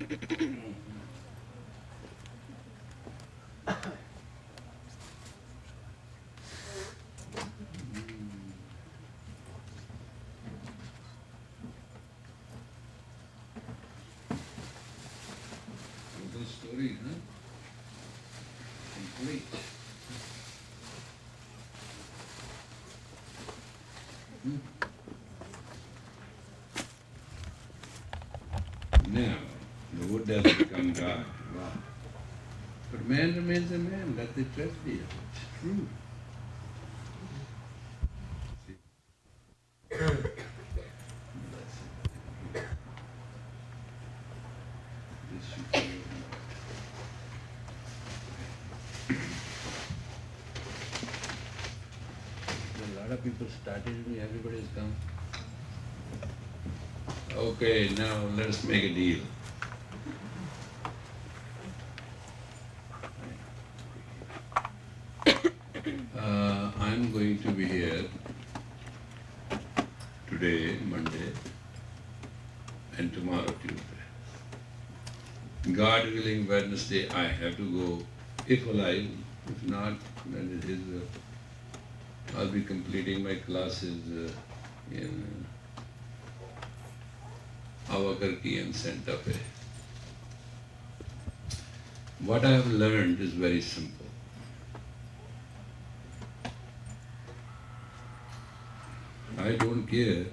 Story, huh? Complete. Now, the wood has become God. Wow. But man remains a man. That's the tragedy. It's true. People started me, everybody has come. Okay, now let's make a deal. I'm going to be here today, Monday, and tomorrow, Tuesday. God willing, Wednesday I have to go, if alive. If not, then it is I'll be completing my classes in Albuquerque and Santa Fe. What I have learned is very simple. I don't care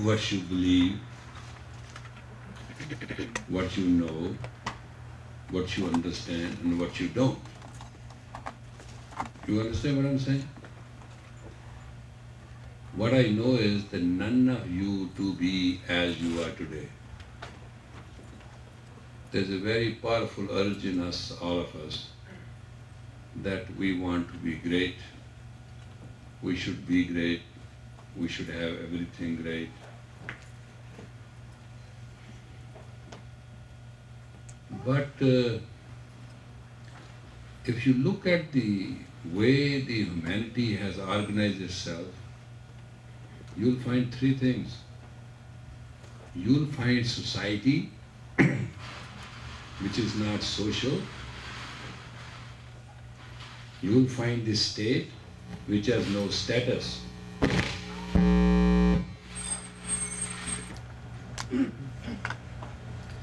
what you believe, what you know, what you understand and what you don't. You understand what I'm saying? What I know is that none of you to be as you are today. There's a very powerful urge in us, all of us, that we want to be great, we should be great, we should have everything great. But if you look at the way the humanity has organized itself, you'll find three things. You'll find society, which is not social. You'll find the state, which has no status.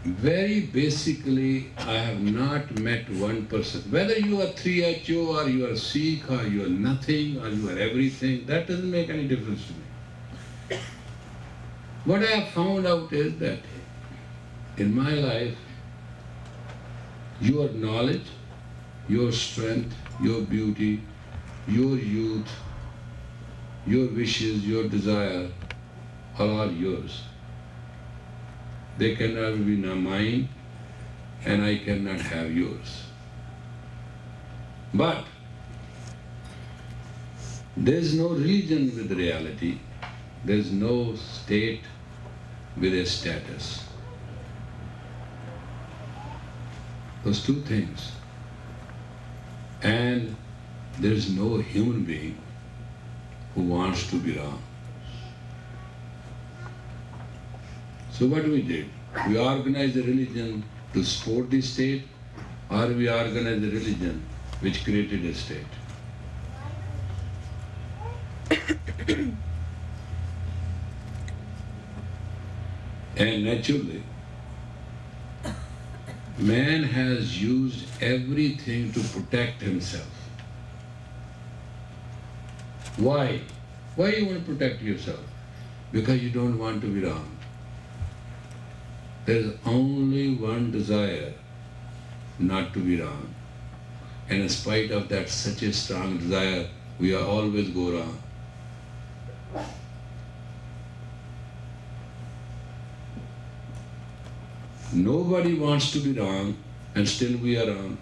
Very basically, I have not met one person, whether you are 3HO or you are Sikh or you are nothing or you are everything, that doesn't make any difference to me. What I have found out is that in my life, your knowledge, your strength, your beauty, your youth, your wishes, your desire are all yours. They cannot be mine, and I cannot have yours. But there is no religion with reality, there is no state with a status. Those two things. And there is no human being who wants to be wrong. So what we did? We organized a religion to support the state, or we organized a religion which created a state. And naturally, man has used everything to protect himself. Why? Why you want to protect yourself? Because you don't want to be wrong. There is only one desire, not to be wrong. And in spite of that such a strong desire, we always go wrong. Nobody wants to be wrong, and still we are wrong.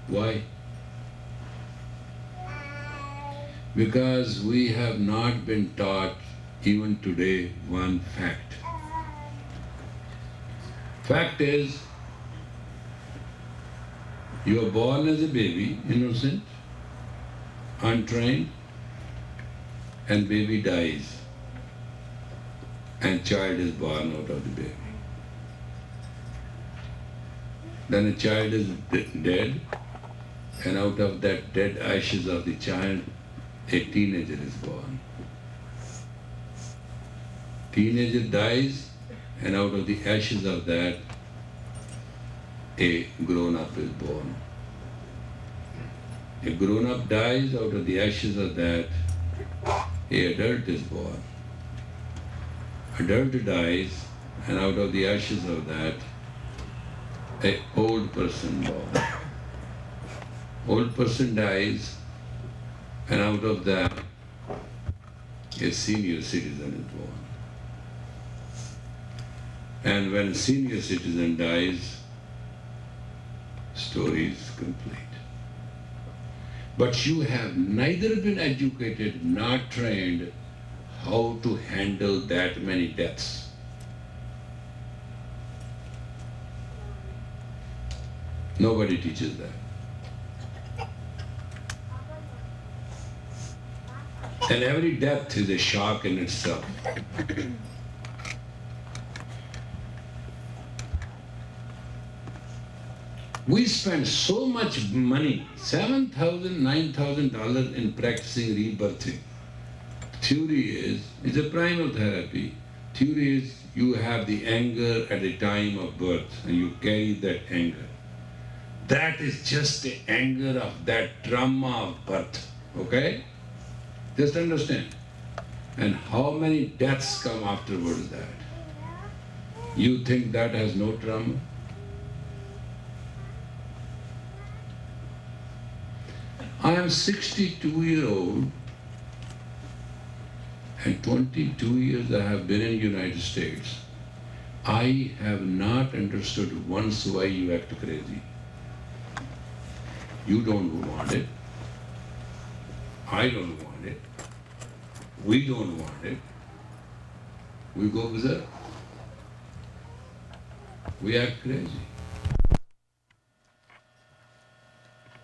Why? Because we have not been taught, even today, one fact. Fact is, you are born as a baby, innocent, untrained, and baby dies, and child is born out of the baby. Then a child is dead, and out of that dead ashes of the child, a teenager is born. Teenager dies, and out of the ashes of that, a grown-up is born. A grown-up dies, out of the ashes of that, a adult is born. Adult dies, and out of the ashes of that, a old person born. Old person dies, and out of that, a senior citizen is born. And when a senior citizen dies, story is complete. But you have neither been educated nor trained how to handle that many deaths. Nobody teaches that. And every death is a shock in itself. We spend so much money, $7,000, $9,000 in practicing rebirthing. Theory is, it's a primal therapy. Theory is you have the anger at the time of birth and you carry that anger. That is just the anger of that trauma of birth, okay? Just understand. And how many deaths come afterwards that? You think that has no trauma? I am 62-year-old and 22 years I have been in the United States. I have not understood once why you act crazy. You don't want it. I don't want it. We don't want it. We go berserk. We act crazy.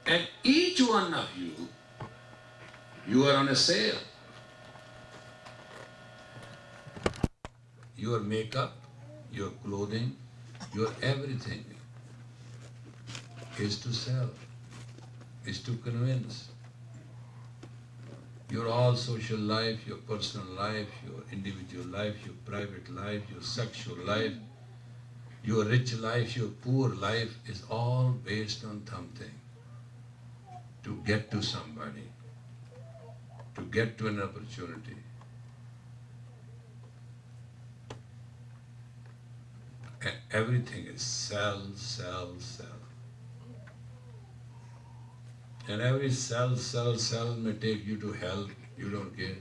And each one of you are on a sale. Your makeup, your clothing, your everything is to sell, is to convince. Your all social life, your personal life, your individual life, your private life, your sexual life, your rich life, your poor life is all based on something. To get to somebody, to get to an opportunity. And everything is sell, sell, sell. And every sell may take you to hell, you don't care.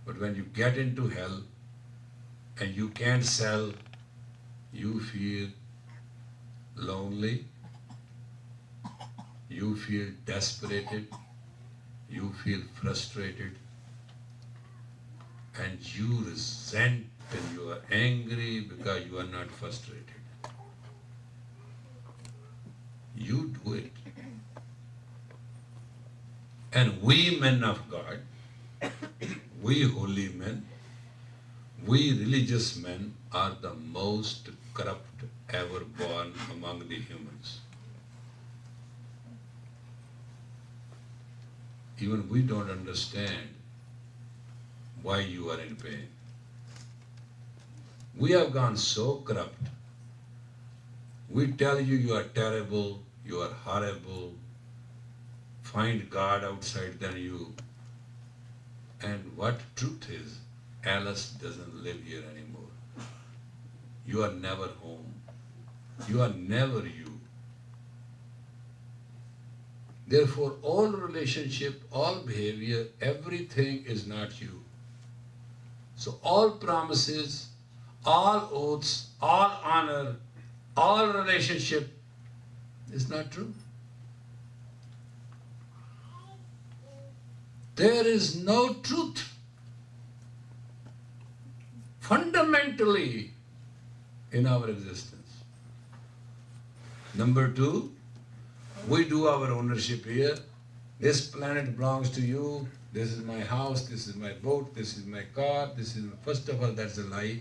But when you get into hell and you can't sell, you feel lonely, you feel desperated, you feel frustrated, and you resent and you are angry because you are not frustrated. You do it. And we men of God, we holy men, we religious men are the most corrupt ever born among the humans. Even we don't understand why you are in pain. We have gone so corrupt. We tell you you are terrible, you are horrible, find God outside than you. And what truth is, Alice doesn't live here anymore. You are never home. You are never you. Therefore, all relationship, all behavior, everything is not you. So all promises, all oaths, all honor, all relationship is not true. There is no truth fundamentally in our existence. Number two, we do our ownership here. This planet belongs to you. This is my house, this is my boat, this is my car, this is, first of all, that's a lie.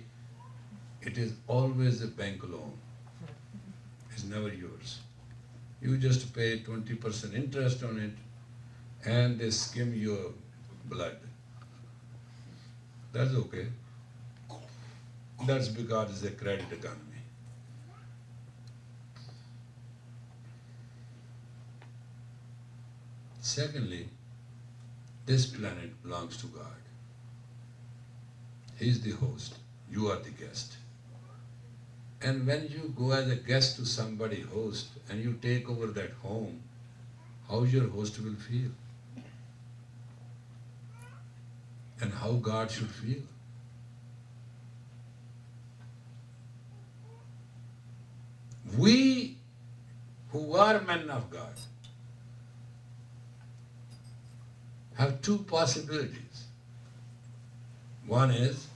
It is always a bank loan. is never yours. You just pay 20% interest on it and they skim your blood. That's okay. That's because it's a credit economy. Secondly, this planet belongs to God. He is the host, you are the guest. And when you go as a guest to somebody's host and you take over that home, how your host will feel? And how God should feel? We who are men of God have two possibilities. One is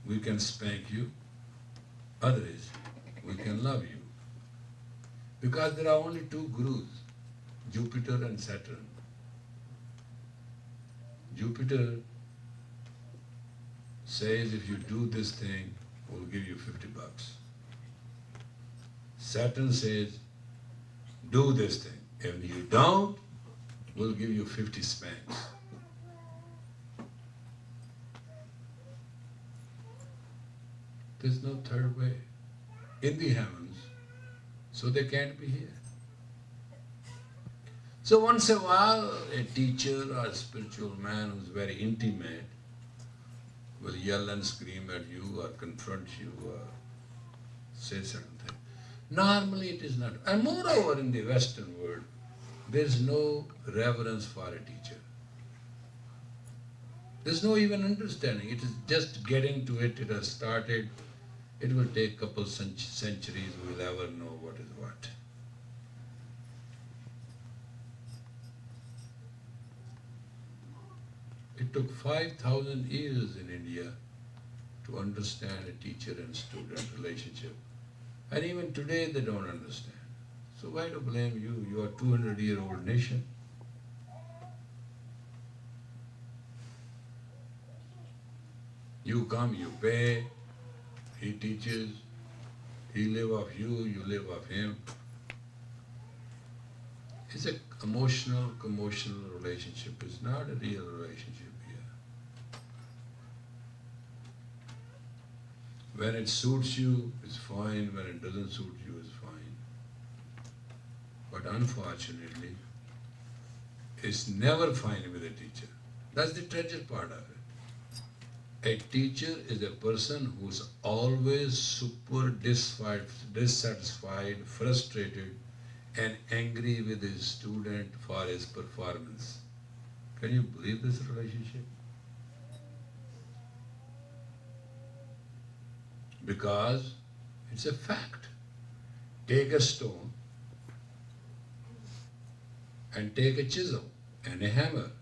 we can spank you, other is we can love you. Because there are only two gurus, Jupiter and Saturn. Jupiter says if you do this thing, we'll give you $50. Saturn says, do this thing. If you don't, we'll give you 50 spanks. There's no third way. In the heavens, so they can't be here. So once in a while, a teacher or a spiritual man who's very intimate will yell and scream at you or confront you or say something. Normally it is not. And moreover, in the Western world, there is no reverence for a teacher. There's no even understanding. It is just getting to it. It has started. It will take a couple centuries. We'll ever know what is what. It took 5,000 years in India to understand a teacher and student relationship. And even today they don't understand. So why to blame you? You are a 200-year-old nation. You come, you pay, he teaches, he live off you, you live off him. It's an emotional, commotional relationship. It's not a real relationship here. When it suits you, it's fine. When it doesn't suit you, it's fine. But unfortunately, it's never fine with a teacher. That's the tragic part of it. A teacher is a person who's always super dissatisfied, frustrated, and angry with his student for his performance. Can you believe this relationship? Because it's a fact. Take a stone and take a chisel and a hammer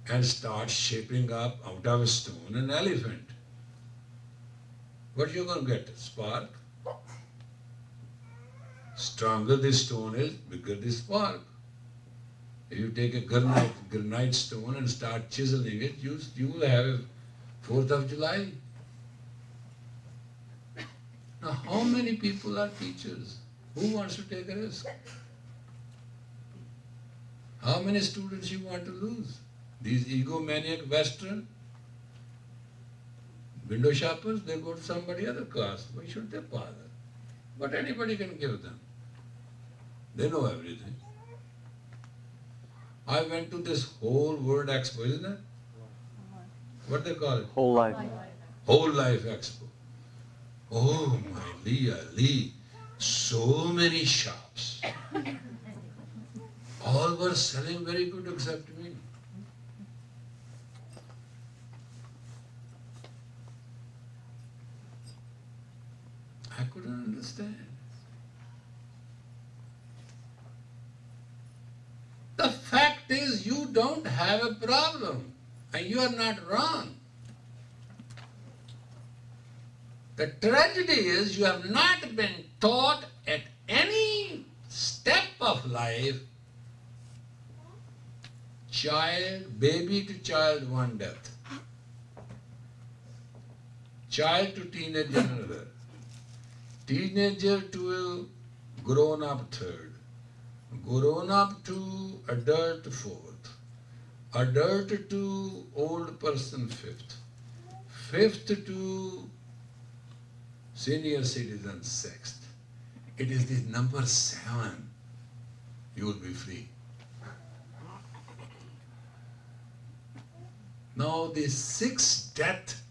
and start shaping up out of a stone an elephant. What you going to get? Spark. Stronger the stone is, bigger the spark. If you take a granite stone and start chiseling it, you will have a 4th of July. Now, how many people are teachers? Who wants to take a risk? How many students you want to lose? These egomaniac Western window shoppers, they go to somebody other class. Why should they bother? But anybody can give them. They know everything. I went to this whole world expo, isn't it? What they call it? Whole life. Whole life expo. Oh my Lee, so many shops. All were selling very good except me. I couldn't understand. The fact is you don't have a problem and you are not wrong. The tragedy is you have not been taught at any step of life, baby to child, one death. Child to teenager, another. teenager to grown up third, grown up to adult fourth, adult to old person fifth, fifth to senior citizen sixth. It is the number 7. You will be free. Now the 6th death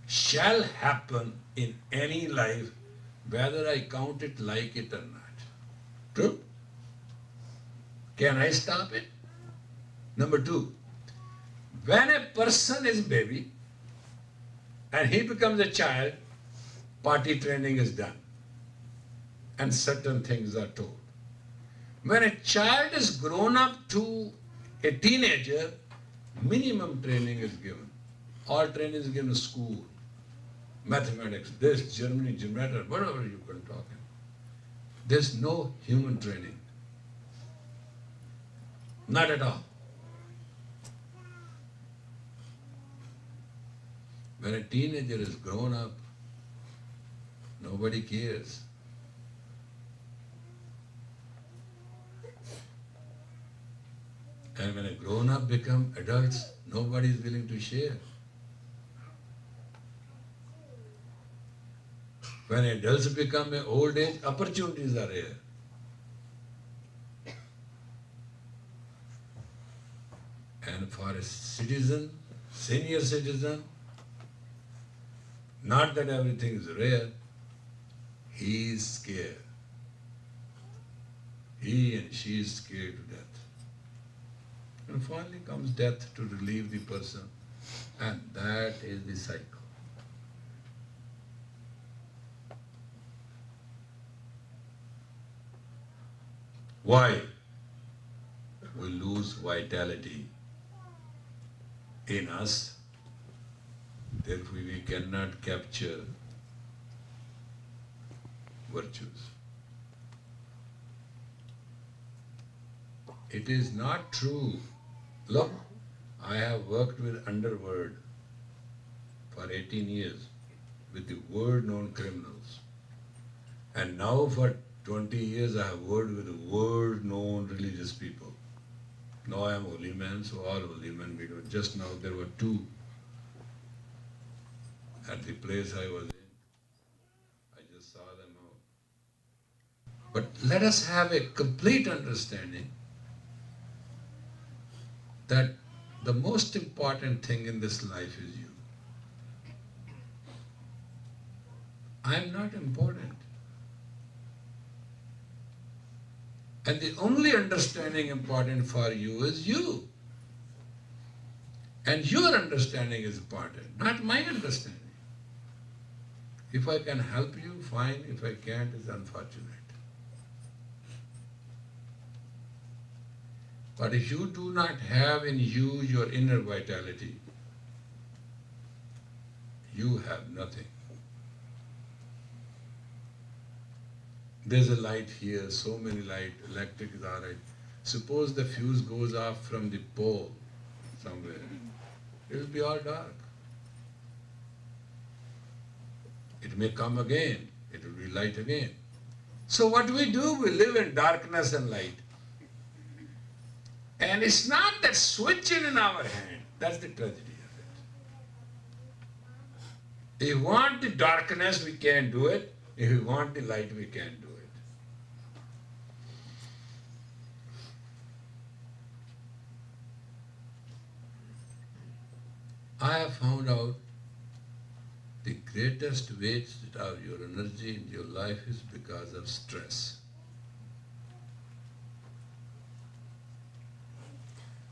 shall happen in any life, whether I count it like it or not. True? Can I stop it? Number 2, when a person is baby and he becomes a child, party training is done and certain things are told. When a child is grown up to a teenager, minimum training is given. All training is given in school, mathematics, this, Germany, geometry, whatever you can talk in. There's no human training. Not at all. When a teenager is grown up, nobody cares. And when a grown-up become adults, nobody is willing to share. When adults become an old age, opportunities are rare. And for a citizen, senior citizen, not that everything is rare, he is scared. He and she is scared to death. And finally comes death to relieve the person, and that is the cycle. Why? We lose vitality in us, therefore we cannot capture virtues. It is not true. Look, I have worked with underworld for 18 years with the world-known criminals. And now for 20 years I have worked with the world-known religious people. Now I am holy man, so all holy men we do. Just now there were 2 at the place I was in. I just saw them out. But let us have a complete understanding that the most important thing in this life is you. I am not important. And the only understanding important for you is you. And your understanding is important, not my understanding. If I can help you, fine. If I can't, it's unfortunate. But if you do not have in you your inner vitality, you have nothing. There's a light here, so many light, electric is all right. Suppose the fuse goes off from the pole somewhere, it will be all dark. It may come again, it will be light again. So what we do, we live in darkness and light. And it's not that switch in our hand, that's the tragedy of it. If we want the darkness, we can't do it. If we want the light, we can't do it. I have found out the greatest waste of your energy in your life is because of stress.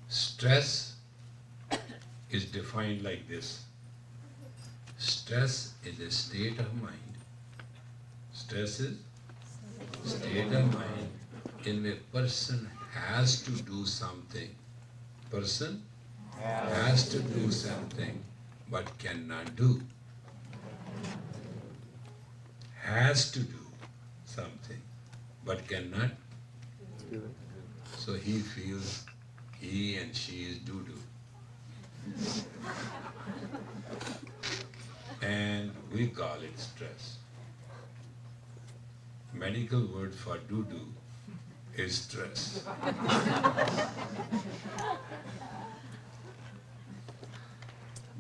Stress is defined like this. Stress is a state of mind. Stress is state of mind in which a person has to do something. Person has to do something but cannot do. Has to do something but cannot do it. So he feels he and she is doo-doo. And we call it stress. medical word for doo-doo is stress.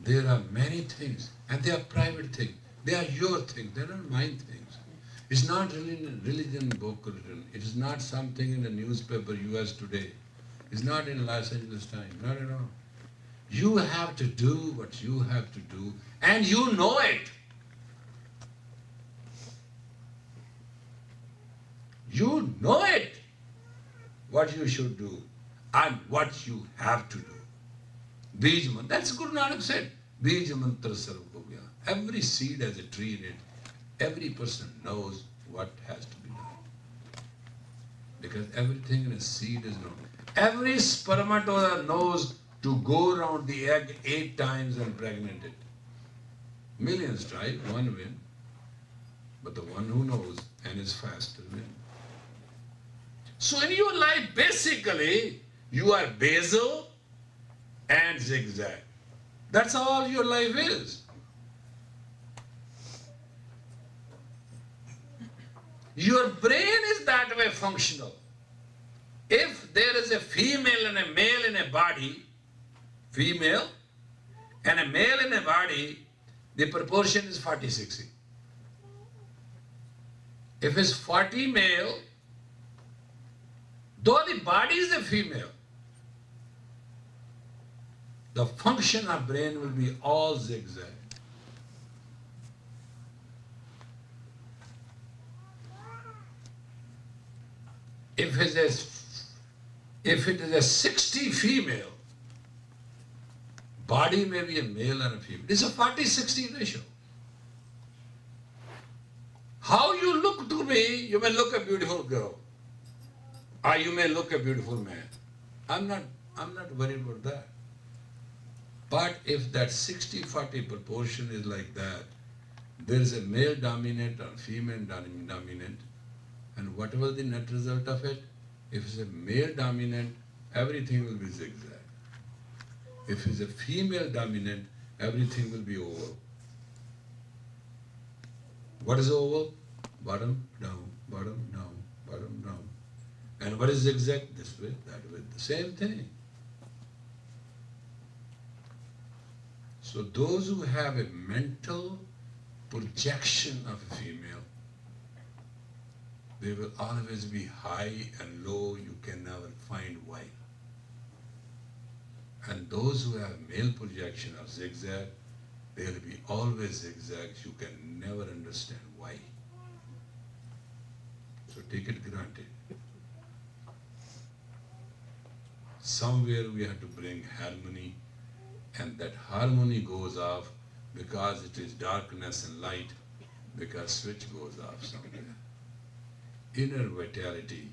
There are many things, and they are private things. They are your things, they are not mine things. It's not religion book written. It is not something in the newspaper US Today. It's not in Los Angeles Times, not at all. You have to do what you have to do, and you know it. You know it, what you should do and what you have to do. Bij mantra, that's Guru Nanak said. Bij mantra sarv ko gyan. Every seed has a tree in it. Every person knows what has to be done. Because everything in a seed is known. Every spermatozoa knows to go around the egg 8 times and pregnant it. Millions try, one win. But the one who knows and is fast will win. So in your life, basically, you are basal and zigzag. That's all your life is. Your brain is that way functional. If there is a female and a male in a body, female and a male in a body, the proportion is 40-60. If it's 40 male, though the body is a female, the function of brain will be all zigzag. If it is a 60 female, body may be a male and a female. It's a 40-60 ratio. How you look to me, you may look a beautiful girl, or you may look a beautiful man. I'm not worried about that. But if that 60-40 proportion is like that, there is a male dominant or female dominant, and whatever the net result of it, if it's a male dominant, everything will be zigzag. If it's a female dominant, everything will be oval. What is oval? Bottom, down, bottom, down, bottom, down. And what is zigzag? This way, that way. The same thing. So those who have a mental projection of a female, they will always be high and low, you can never find why. And those who have male projection of zigzag, they will be always zigzags, you can never understand why. So take it granted. Somewhere we have to bring harmony, and that harmony goes off because it is darkness and light, because switch goes off somewhere. Inner vitality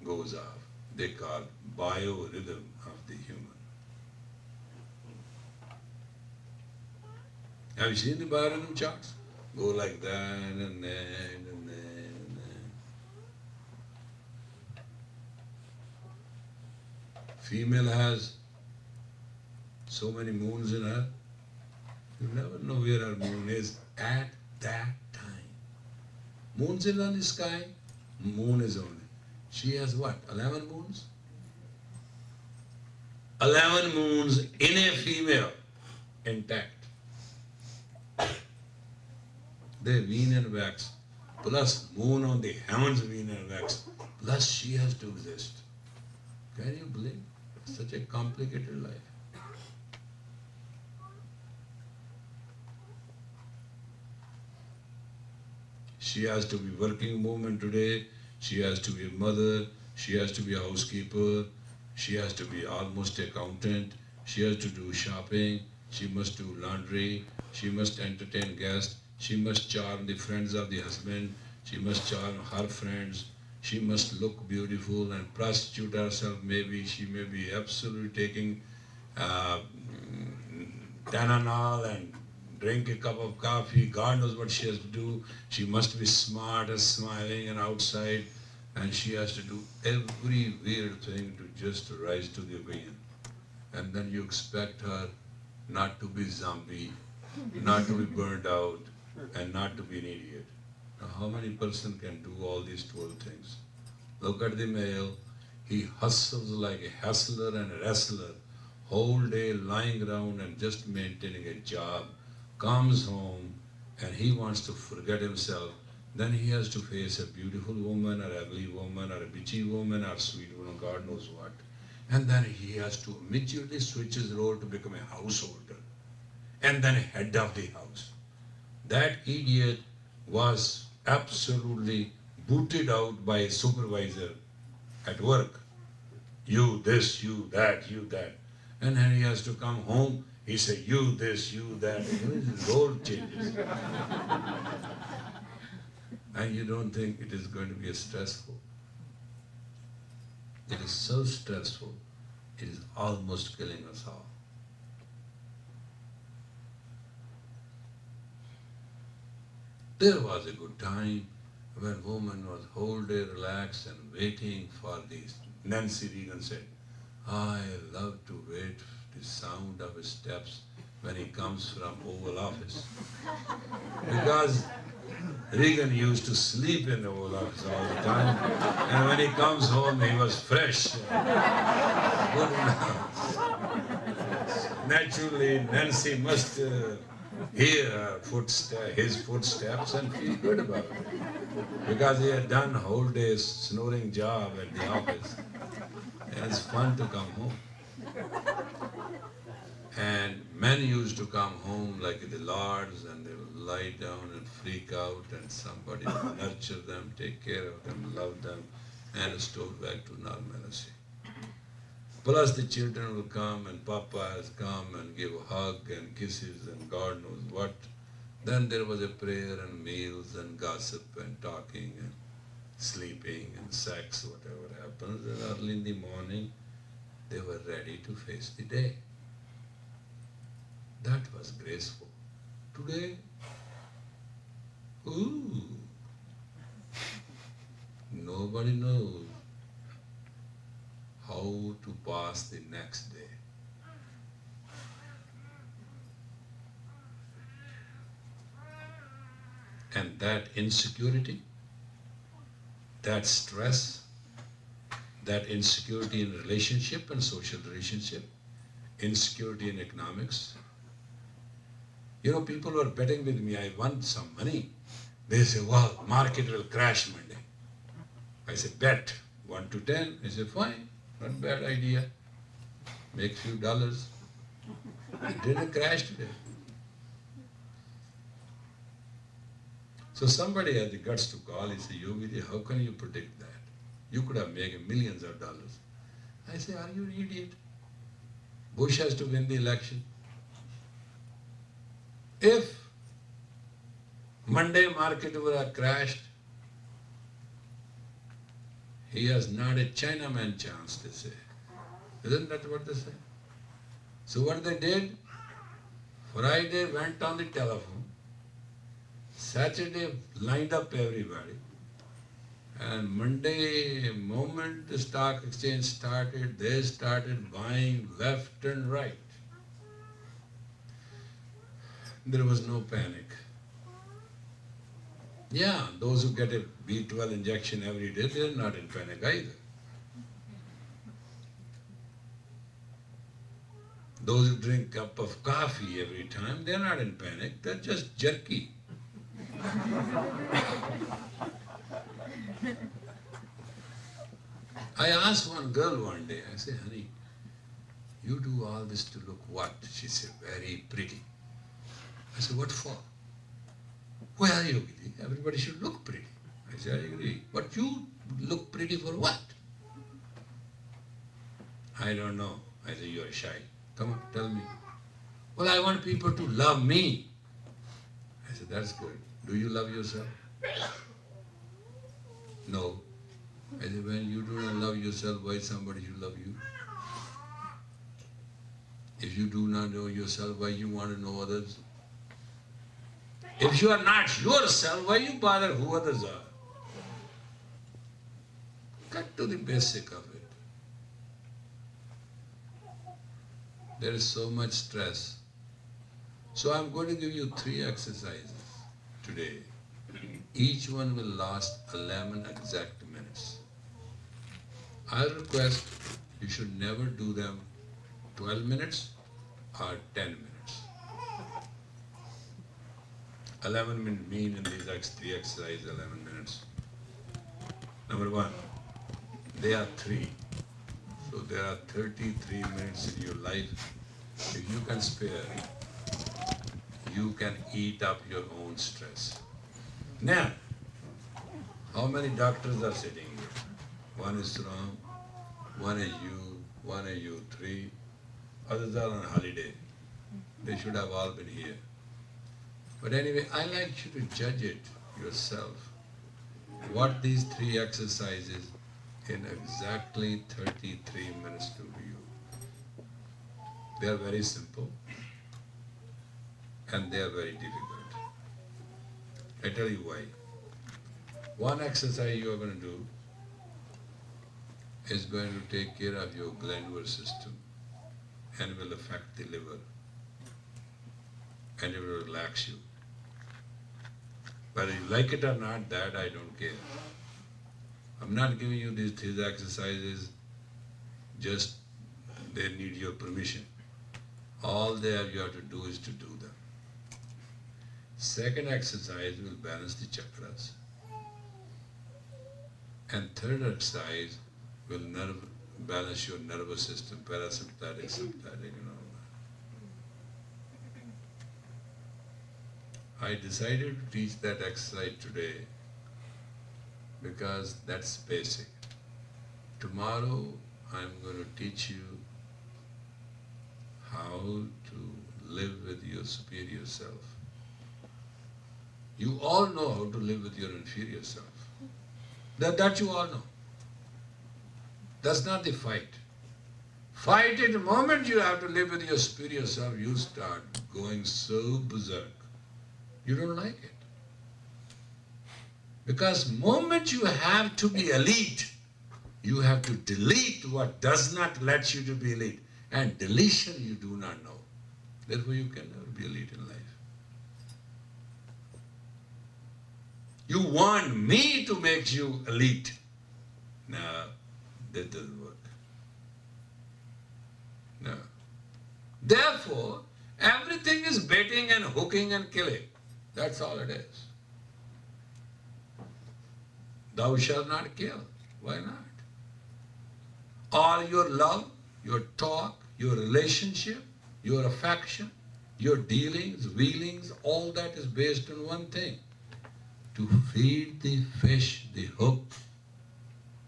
goes off. They call biorhythm of the human. Have you seen the biorhythm charts? Go like that and then and then and then. Female has so many moons in her. You never know where her moon is at that time. Moon's in the sky. Moon is on it. She has what? 11 moons? 11 moons in a female, intact. They wane and wax. Plus moon on the heavens wane and wax. Plus she has to exist. Can you believe? Such a complicated life. She has to be working woman today, she has to be a mother, she has to be a housekeeper, she has to be almost accountant, she has to do shopping, she must do laundry, she must entertain guests, she must charm the friends of the husband, she must charm her friends, she must look beautiful and prostitute herself maybe, she may be absolutely taking Tylenol and drink a cup of coffee, God knows what she has to do. She must be smart and smiling and outside, and she has to do every weird thing to just rise to the occasion. And then you expect her not to be zombie, not to be burned out, and not to be an idiot. Now, how many person can do all these 12 things? Look at the male, he hustles like a hustler and a wrestler, whole day lying around and just maintaining a job, comes home and he wants to forget himself, then he has to face a beautiful woman or ugly woman or a bitchy woman or sweet woman, God knows what. And then he has to immediately switch his role to become a householder and then head of the house. That idiot was absolutely booted out by a supervisor at work. You this, you that, you that. And then he has to come home, he say, you this, you that. His role changes. And you don't think it is going to be stressful. It is so stressful, it is almost killing us all. There was a good time when woman was whole day relaxed and waiting for this. Nancy Reagan said, I love to wait the sound of his steps when he comes from Oval Office. Because Reagan used to sleep in the Oval Office all the time, and when he comes home he was fresh. Good enough. Naturally, Nancy must hear his footsteps and feel good about it. Because he had done whole day's snoring job at the office. And it's fun to come home. And men used to come home like the lords and they would lie down and freak out and somebody would nurture them, take care of them, love them and restore back to normalcy. Plus the children will come and Papa has come and give a hug and kisses and God knows what. Then there was a prayer and meals and gossip and talking and sleeping and sex, whatever happens. And early in the morning, they were ready to face the day. That was graceful. Today, nobody knows how to pass the next day. And that insecurity, that stress, that insecurity in relationship and social relationship, insecurity in economics. You know, people were betting with me, I won some money. They say, well, market will crash Monday. I say, bet 1 to 10. I say, fine, not a bad idea. Make few dollars. It didn't crash today. So somebody had the guts to call, he said, Yogi, how can you predict that? You could have made millions of dollars. I say, are you an idiot? Bush has to win the election. If Monday market would have crashed, he has not a Chinaman chance, they say. Isn't that what they say? So what they did, Friday went on the telephone, Saturday lined up everybody, and Monday, moment the stock exchange started, they started buying left and right. There was no panic. Yeah, those who get a B12 injection every day, they are not in panic either. Those who drink a cup of coffee every time, they are not in panic, they are just jerky. I asked one girl one day, I said, honey, you do all this to look what? She said, very pretty. I said, what for? Well, Yogi, everybody should look pretty. I said, I agree. But you look pretty for what? I don't know. I said, you're shy. Come on, tell me. Well, I want people to love me. I said, that's good. Do you love yourself? No. I said, when you do not love yourself, why somebody should love you? If you do not know yourself, why you want to know others? If you are not yourself, why you bother who others are? Cut to the basic of it. There is so much stress. So I'm going to give you 3 exercises today. Each one will last 11 exact minutes. I request you should never do them 12 minutes or 10 minutes. 11 minutes mean in these three exercises 11 minutes. Number one, they are three. So there are 33 minutes in your life. If you can spare, you can eat up your own stress. Now, how many doctors are sitting here? One is Ram, one is you, three. Others are on holiday. They should have all been here. But anyway, I like you to judge it yourself. What these three exercises in exactly 33 minutes do to you. They are very simple and they are very difficult. I tell you why. One exercise you are going to do is going to take care of your glandular system and will affect the liver and it will relax you. Whether you like it or not, that I don't care. I'm not giving you these three exercises, just they need your permission. All you have to do is to do them. Second exercise will balance the chakras. And third exercise will balance your nervous system, parasympathetic, sympathetic, and all that. I decided to teach that exercise today because that's basic. Tomorrow I'm going to teach you how to live with your superior self. You all know how to live with your inferior self. That you all know. That's not the fight. Fight at the moment you have to live with your superior self, you start going so berserk. You don't like it. Because moment you have to be elite, you have to delete what does not let you to be elite. And deletion you do not know. Therefore you can never be elite in life. You want me to make you elite. No, that doesn't work. No. Therefore, everything is baiting and hooking and killing. That's all it is. Thou shalt not kill. Why not? All your love, your talk, your relationship, your affection, your dealings, wheelings, all that is based on one thing. To feed the fish the hook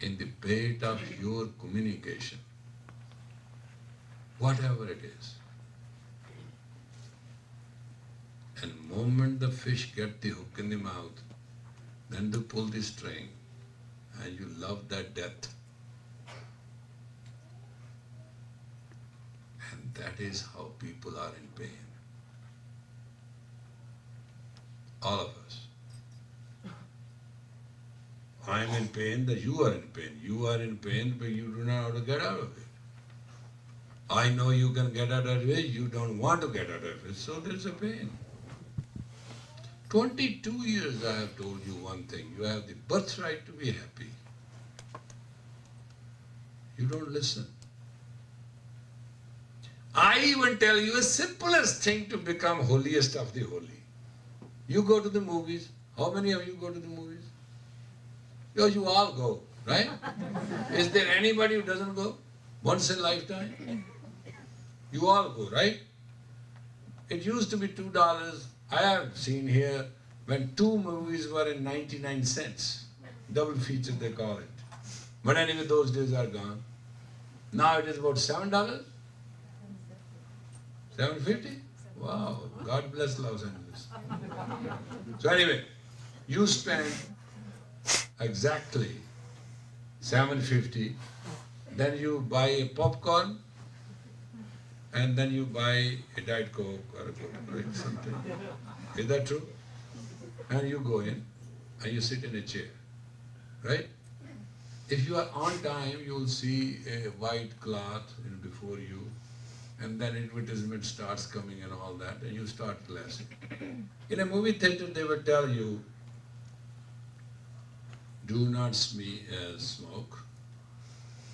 in the bait of your communication. Whatever it is. And the moment the fish get the hook in the mouth, then to pull the string, and you love that death. And that is how people are in pain. All of us. I am in pain, that you are in pain. You are in pain, but you do not know how to get out of it. I know you can get out of it, you don't want to get out of it, so there's a pain. 22 years I have told you one thing, you have the birthright to be happy. You don't listen. I even tell you the simplest thing to become holiest of the holy. You go to the movies. How many of you go to the movies? You all go, right? Is there anybody who doesn't go? Once in a lifetime? You all go, right? It used to be $2. I have seen here when 2 movies were in 99 cents. Double feature they call it. But anyway, those days are gone. Now it is about $7? $7.50? Wow, God bless Los Angeles. So anyway, you spend exactly $7.50, then you buy a popcorn, and then you buy a Diet Coke or a Coke, right, something. Is that true? And you go in, and you sit in a chair, right? If you are on time, you will see a white cloth before you, and then advertisement starts coming and all that, and you start glancing. In a movie theater, they will tell you, Do not smoke.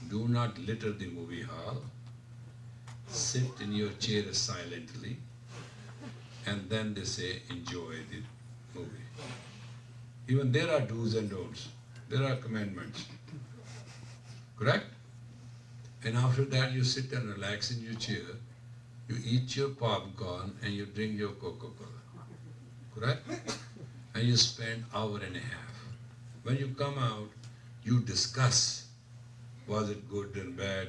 Do not litter the movie hall. Sit in your chair silently, and then they say, enjoy the movie. Even there are do's and don'ts. There are commandments. Correct? And after that you sit and relax in your chair, you eat your popcorn and you drink your Coca-Cola. Correct? And you spend hour and a half. When you come out, you discuss, was it good and bad,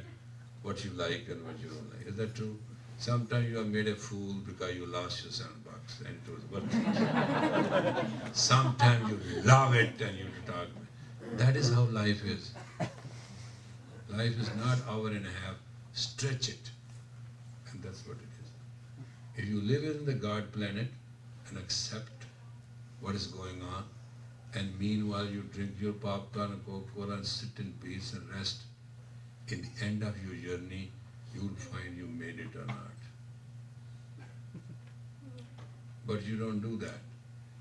what you like and what you don't like. Is that true? Sometimes you are made a fool because you lost your $7 and it was worth it. Sometimes you love it and you talk. That is how life is. Life is not hour and a half. Stretch it. And that's what it is. If you live in the God planet and accept what is going on, and meanwhile you drink your popcorn and Coca-Cola and sit in peace and rest, in the end of your journey, you will find you made it or not. But you don't do that.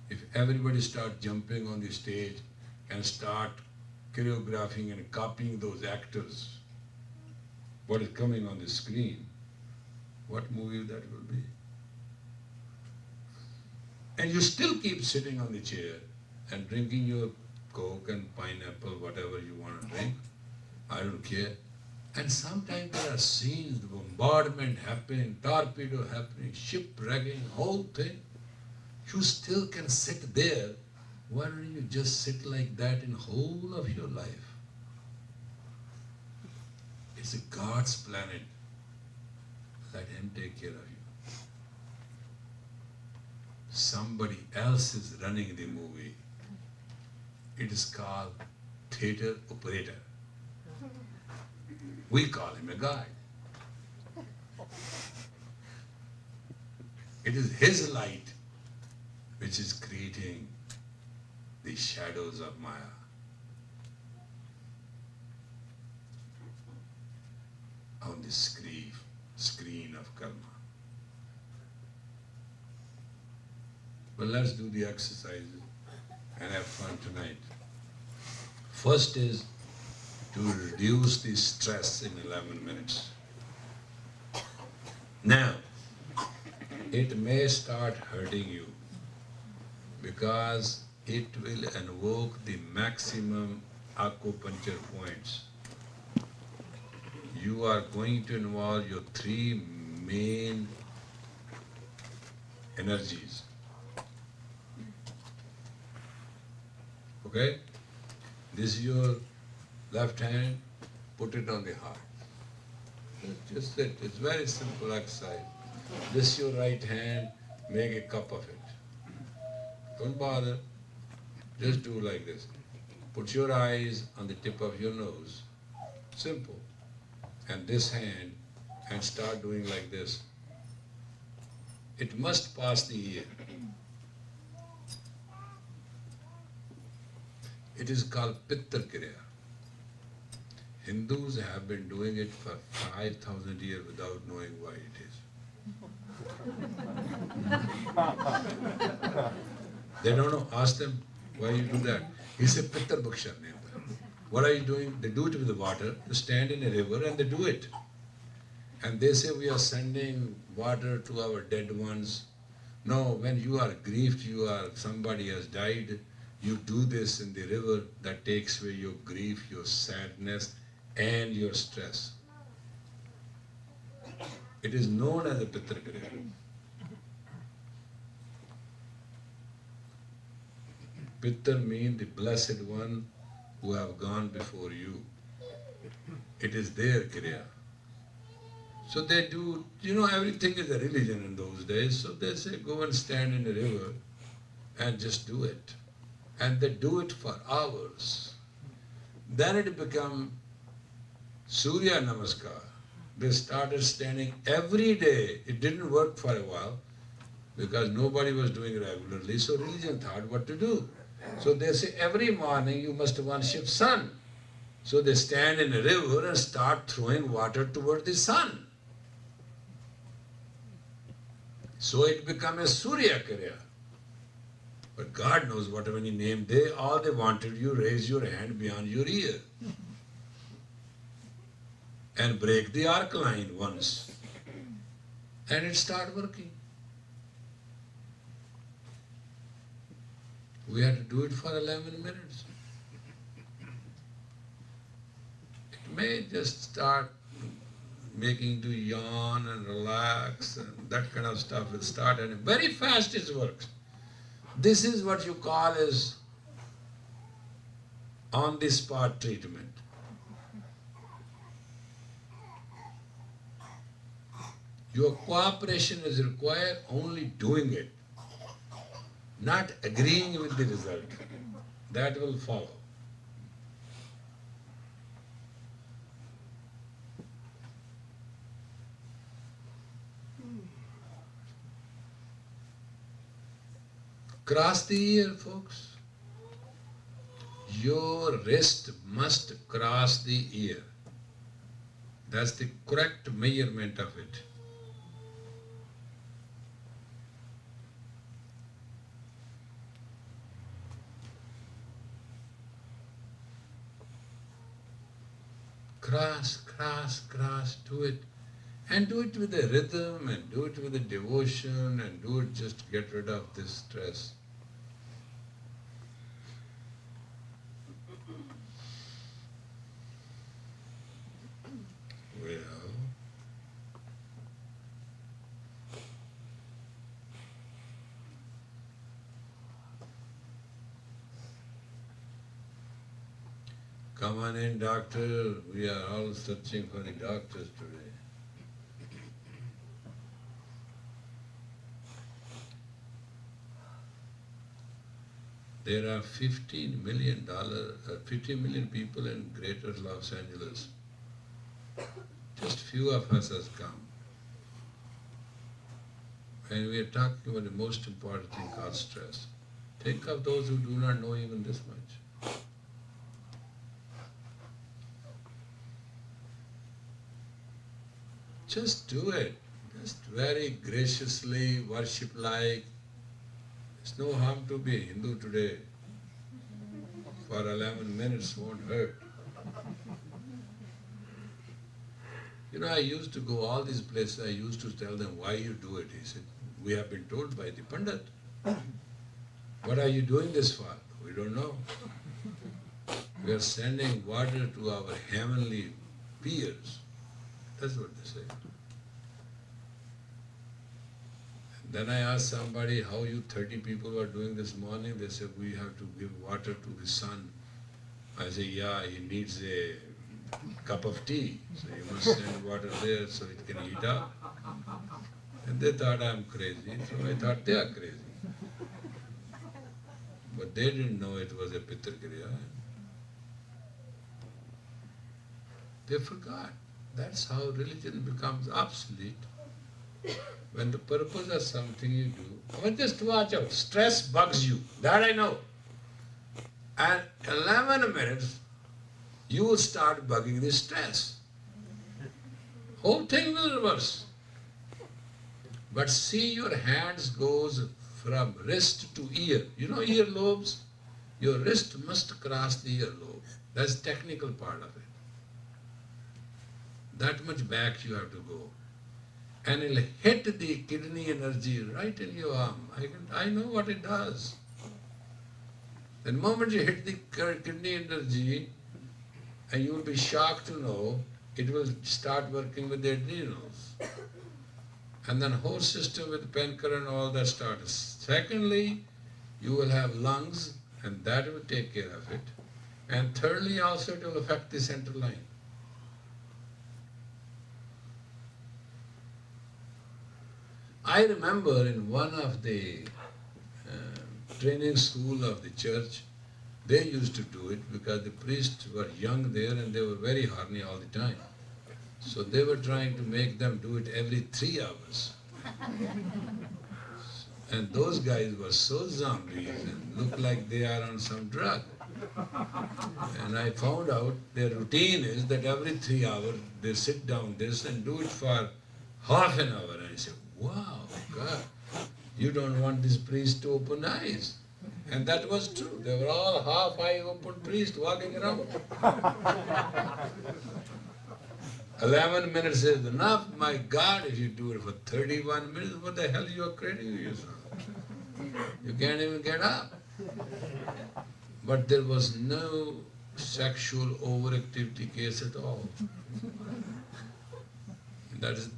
If everybody starts jumping on the stage and start choreographing and copying those actors, what is coming on the screen, what movie that will be? And you still keep sitting on the chair and drinking your Coke and pineapple, whatever you want to drink. I don't care. And sometimes there are scenes, the bombardment happening, torpedo happening, shipwrecking, whole thing. You still can sit there. Why don't you just sit like that in whole of your life? It's a God's planet. Let Him take care of you. Somebody else is running the movie. It is called theater operator. We call him a guide. It is his light which is creating the shadows of Maya. On the screen of karma. Well, let's do the exercises and have fun tonight. First is to reduce the stress in 11 minutes. Now, it may start hurting you because it will invoke the maximum acupuncture points. You are going to involve your three main energies. Okay? This is your left hand, put it on the heart. Just sit. It's very simple exercise. This is your right hand, make a cup of it. Don't bother. Just do like this. Put your eyes on the tip of your nose. Simple. And this hand, and start doing like this. It must pass the ear. It is called Pittra Kriya. Hindus have been doing it for 5,000 years without knowing why it is. They don't know. Ask them why you do that. He said, Pittra Bhaksha. What are you doing? They do it with the water. They stand in a river and they do it. And they say we are sending water to our dead ones. No, when you are grieved, somebody has died, you do this in the river. That takes away your grief, your sadness, and your stress. It is known as a Pittra Kriya. Pittra means the blessed one who have gone before you. It is their Kriya. So they do, everything is a religion in those days. So they say, go and stand in the river and just do it. And they do it for hours. Then it become Surya Namaskar. They started standing every day. It didn't work for a while because nobody was doing it regularly. So religion thought what to do. So they say every morning you must worship sun. So they stand in a river and start throwing water toward the sun. So it became a Surya Kriya. But God knows whatever you name, all they wanted you raise your hand beyond your ear and break the arc line once. And it started working. We had to do it for 11 minutes. It may just start making you yawn and relax and that kind of stuff will start, and very fast it works. This is what you call as on-the-spot treatment. Your cooperation is required, only doing it, not agreeing with the result. That will follow. Cross the ear, folks. Your wrist must cross the ear. That's the correct measurement of it. Cross, cross, cross, do it. And do it with a rhythm, and do it with a devotion, and do it just to get rid of this stress. Well, come on in, doctor. We are all searching for the doctors today. There are 50 million people in greater Los Angeles. Just few of us has come. And we are talking about the most important thing called stress. Think of those who do not know even this much. Just do it. Just very graciously, worship like. There's no harm to be a Hindu today. For 11 minutes won't hurt. You know, I used to go all these places, I used to tell them, why you do it? He said, we have been told by the Pandit. What are you doing this for? We don't know. We are sending water to our heavenly peers. That's what they say. Then I asked somebody how you 30 people were doing this morning. They said, we have to give water to the sun. I said, yeah, he needs a cup of tea. So you must send water there so it can heat up. And they thought I'm crazy. So I thought they are crazy. But they didn't know it was a Pittra Kriya. They forgot. That's how religion becomes obsolete. When the purpose of something you do, but just watch out, stress bugs you, that I know. And 11 minutes, you will start bugging the stress. Whole thing will reverse. But see, your hands goes from wrist to ear. You know ear lobes? Your wrist must cross the ear lobe. That's the technical part of it. That much back you have to go. And it'll hit the kidney energy right in your arm. I know what it does. The moment you hit the kidney energy, and you will be shocked to know, it will start working with the adrenals. And then whole system with pancreas and all that starts. Secondly, you will have lungs, and that will take care of it. And thirdly, also it will affect the central line. I remember in one of the training school of the church, they used to do it because the priests were young there and they were very horny all the time. So they were trying to make them do it every 3 hours. And those guys were so zombies and looked like they are on some drug. And I found out their routine is that every 3 hours they sit down this and do it for half an hour. And I said, wow, God, you don't want this priest to open eyes. And that was true. They were all half-eye open priests walking around. 11 minutes is enough. My God, if you do it for 31 minutes, what the hell you are creating yourself? You can't even get up. But there was no sexual overactivity case at all.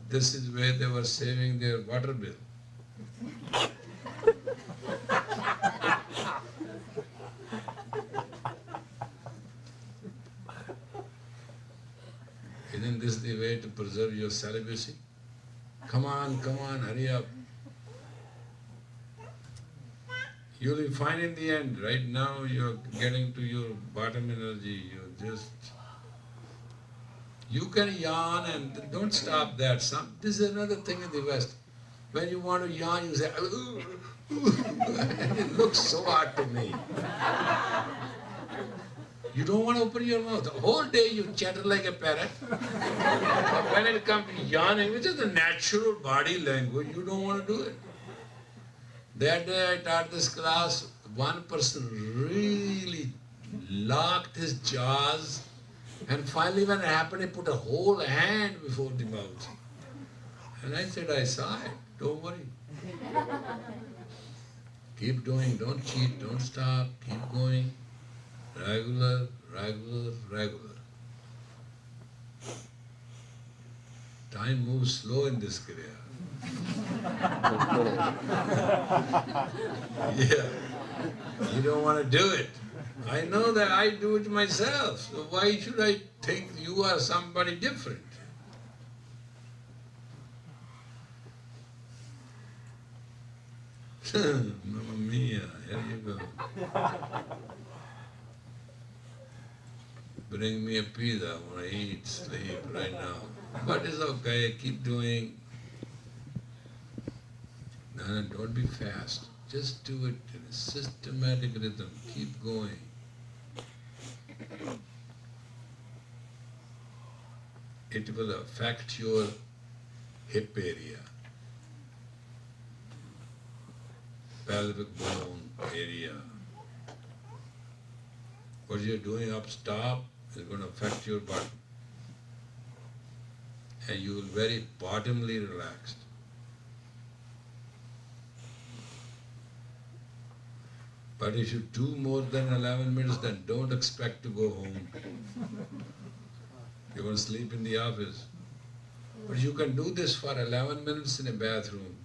This is where they were saving their water bill. Isn't this the way to preserve your celibacy? Come on, hurry up. You'll be fine in the end. Right now you're getting to your bottom energy. You can yawn and don't stop that. This is another thing in the West. When you want to yawn, you say, ooh, and it looks so hard to me. You don't want to open your mouth. The whole day you chatter like a parrot. But when it comes to yawning, which is the natural body language, you don't want to do it. That day I taught this class, one person really locked his jaws, and finally when it happened, he put a whole hand before the mouth. And I said, I saw it, don't worry. Keep doing, don't cheat, don't stop, keep going. Regular, regular, regular. Time moves slow in this Kriya. Yeah, you don't want to do it. I know that I do it myself, so why should I think you are somebody different? Mamma mia, here you go. Bring me a pizza, I want to eat, sleep right now. But it's okay, keep doing. No, don't be fast. Just do it in a systematic rhythm. Keep going. It will affect your hip area, pelvic bone area. What you're doing up top is going to affect your bottom. And you will be very bottomly relaxed. But if you do more than 11 minutes, then don't expect to go home. You're going to sleep in the office. But you can do this for 11 minutes in a bathroom,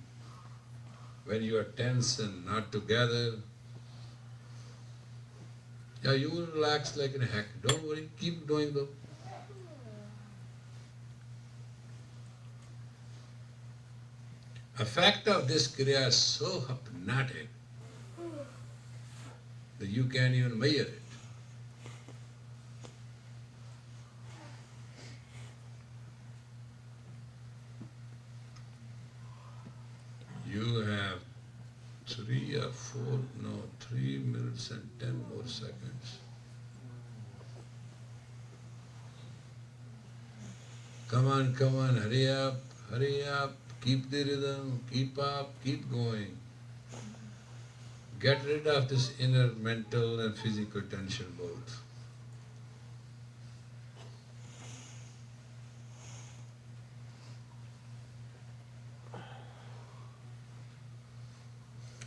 when you are tense and not together. Yeah, you will relax like a heck. Don't worry, keep doing though. Effect of this Kriya is so hypnotic that you can't even measure it. You have 3 minutes and 10 more seconds. Come on, hurry up, keep the rhythm, keep up, keep going. Get rid of this inner mental and physical tension both.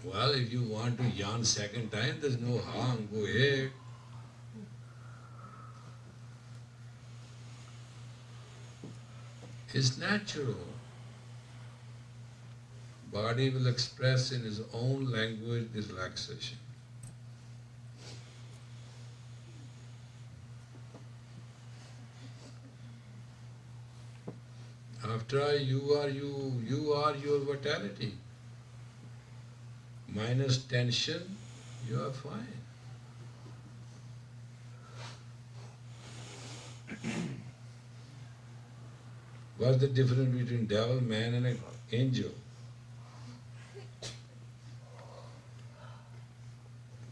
Well, if you want to yawn second time, there's no harm, go ahead. It's natural. Body will express in its own language this relaxation. After all, you are your vitality. Minus tension, you are fine. What's the difference between devil, man and an angel?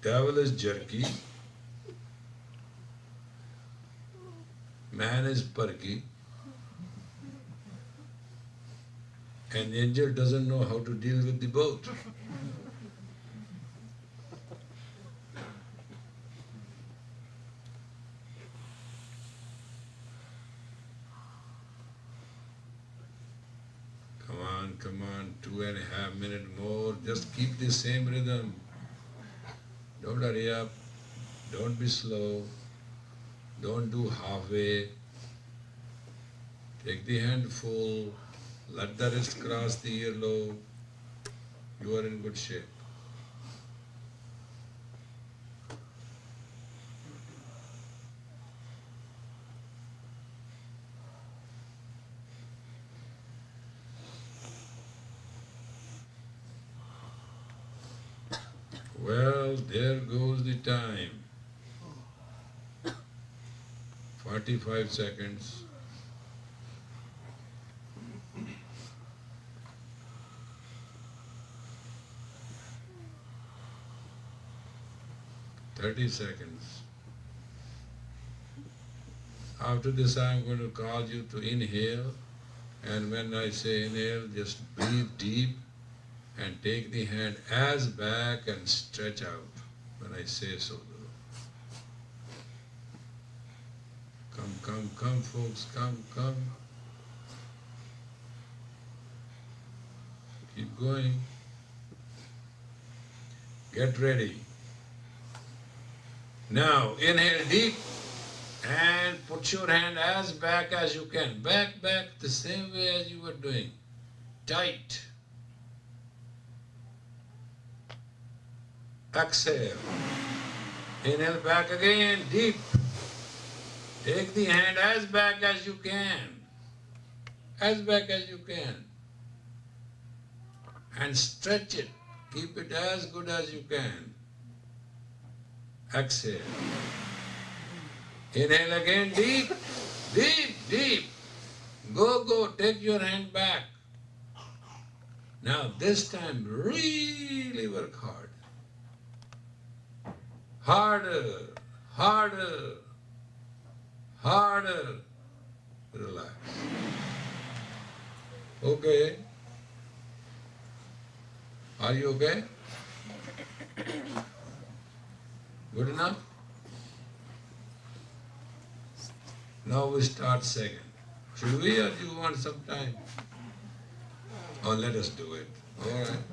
Devil is jerky, man is perky, and angel doesn't know how to deal with the both. 2.5 minutes more. Just keep the same rhythm. Don't hurry up. Don't be slow. Don't do halfway. Take the hand full. Let the wrist cross the earlobe. You are in good shape. Well, there goes the time. 45 seconds. Thirty seconds. After this I am going to call you to inhale, and when I say inhale, just breathe deep and take the hand as back and stretch out when I say so. Come folks, come. Keep going. Get ready. Now inhale deep and put your hand as back as you can. Back, the same way as you were doing. Tight. Exhale. Inhale back again, deep. Take the hand as back as you can. As back as you can. And stretch it. Keep it as good as you can. Exhale. Inhale again, deep. Go. Take your hand back. Now this time really work hard. Harder. Relax. Okay? Are you okay? Good enough? Now we start second. Should we, or do you want some time? Oh, let us do it. All right.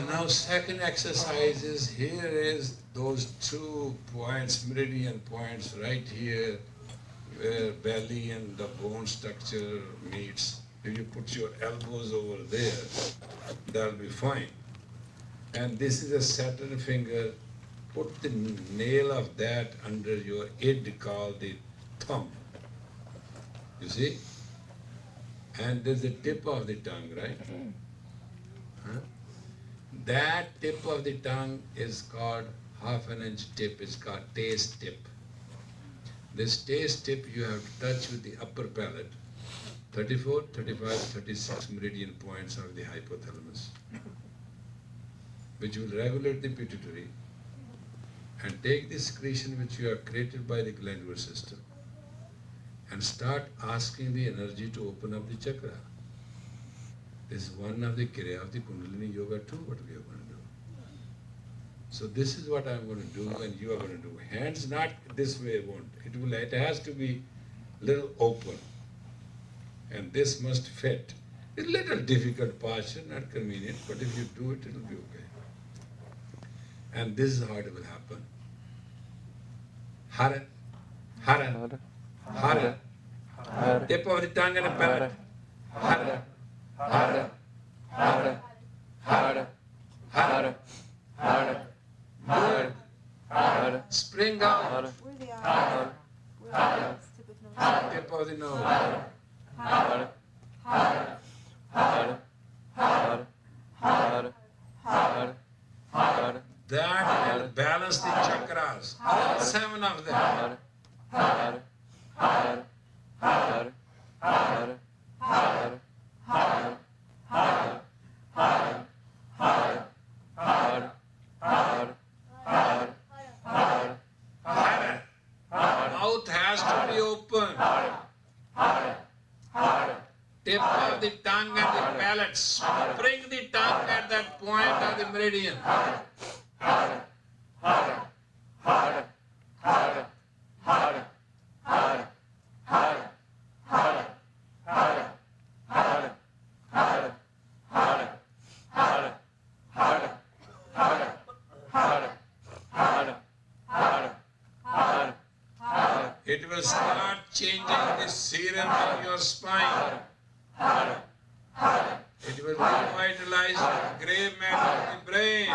Now second exercise is, here is those 2 points, meridian points right here, where belly and the bone structure meets. If you put your elbows over there, that'll be fine. And this is a Saturn finger. Put the nail of that under your id called the thumb. You see? And there's the tip of the tongue, right? Huh? That tip of the tongue is called half an inch tip. It's called taste tip. This taste tip you have to touch with the upper palate. 34, 35, 36 meridian points of the hypothalamus, which will regulate the pituitary and take the secretion which you have created by the glandular system and start asking the energy to open up the chakra. This is one of the Kriya of the Kundalini Yoga too, what we are going to do. So this is what I am going to do and you are going to do. Hands not this way won't. It has to be little open. And this must fit. It's a little difficult posture, not convenient, but if you do it, it'll be okay. And this is how it will happen. Hara. Tip of the tongue and the palate. Hara. Good. Spring out. Tip of the nose. That will balance the chakras, all 7 of them. Mouth has to be open. Tip of the tongue and the palate. Spring the tongue at that point of the meridian. It will start changing the serum of your spine. It will revitalize the grey matter of the brain.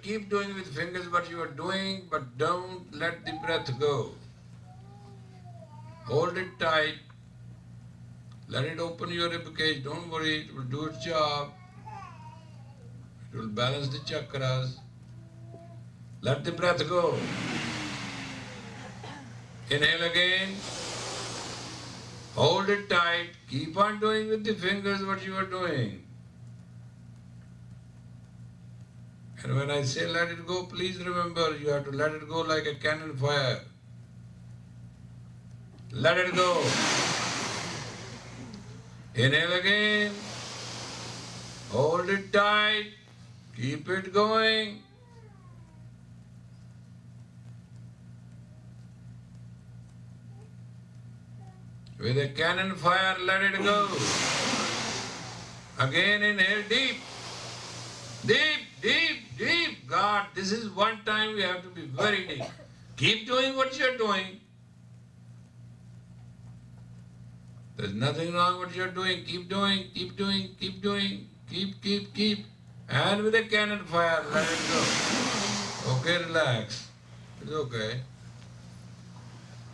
Keep doing with fingers what you are doing, but don't let the breath go. Hold it tight. Let it open your ribcage. Don't worry, it will do its job. It will balance the chakras. Let the breath go. Inhale again. Hold it tight. Keep on doing with the fingers what you are doing. And when I say let it go, please remember you have to let it go like a cannon fire. Let it go. Inhale again. Hold it tight. Keep it going. With a cannon fire, let it go. Again, inhale deep. Deep, deep, deep. God, this is one time we have to be very deep. Keep doing what you're doing. There's nothing wrong with what you're doing. Keep doing, keep doing, keep doing. Keep. And with a cannon fire, let it go. Okay, relax. It's okay.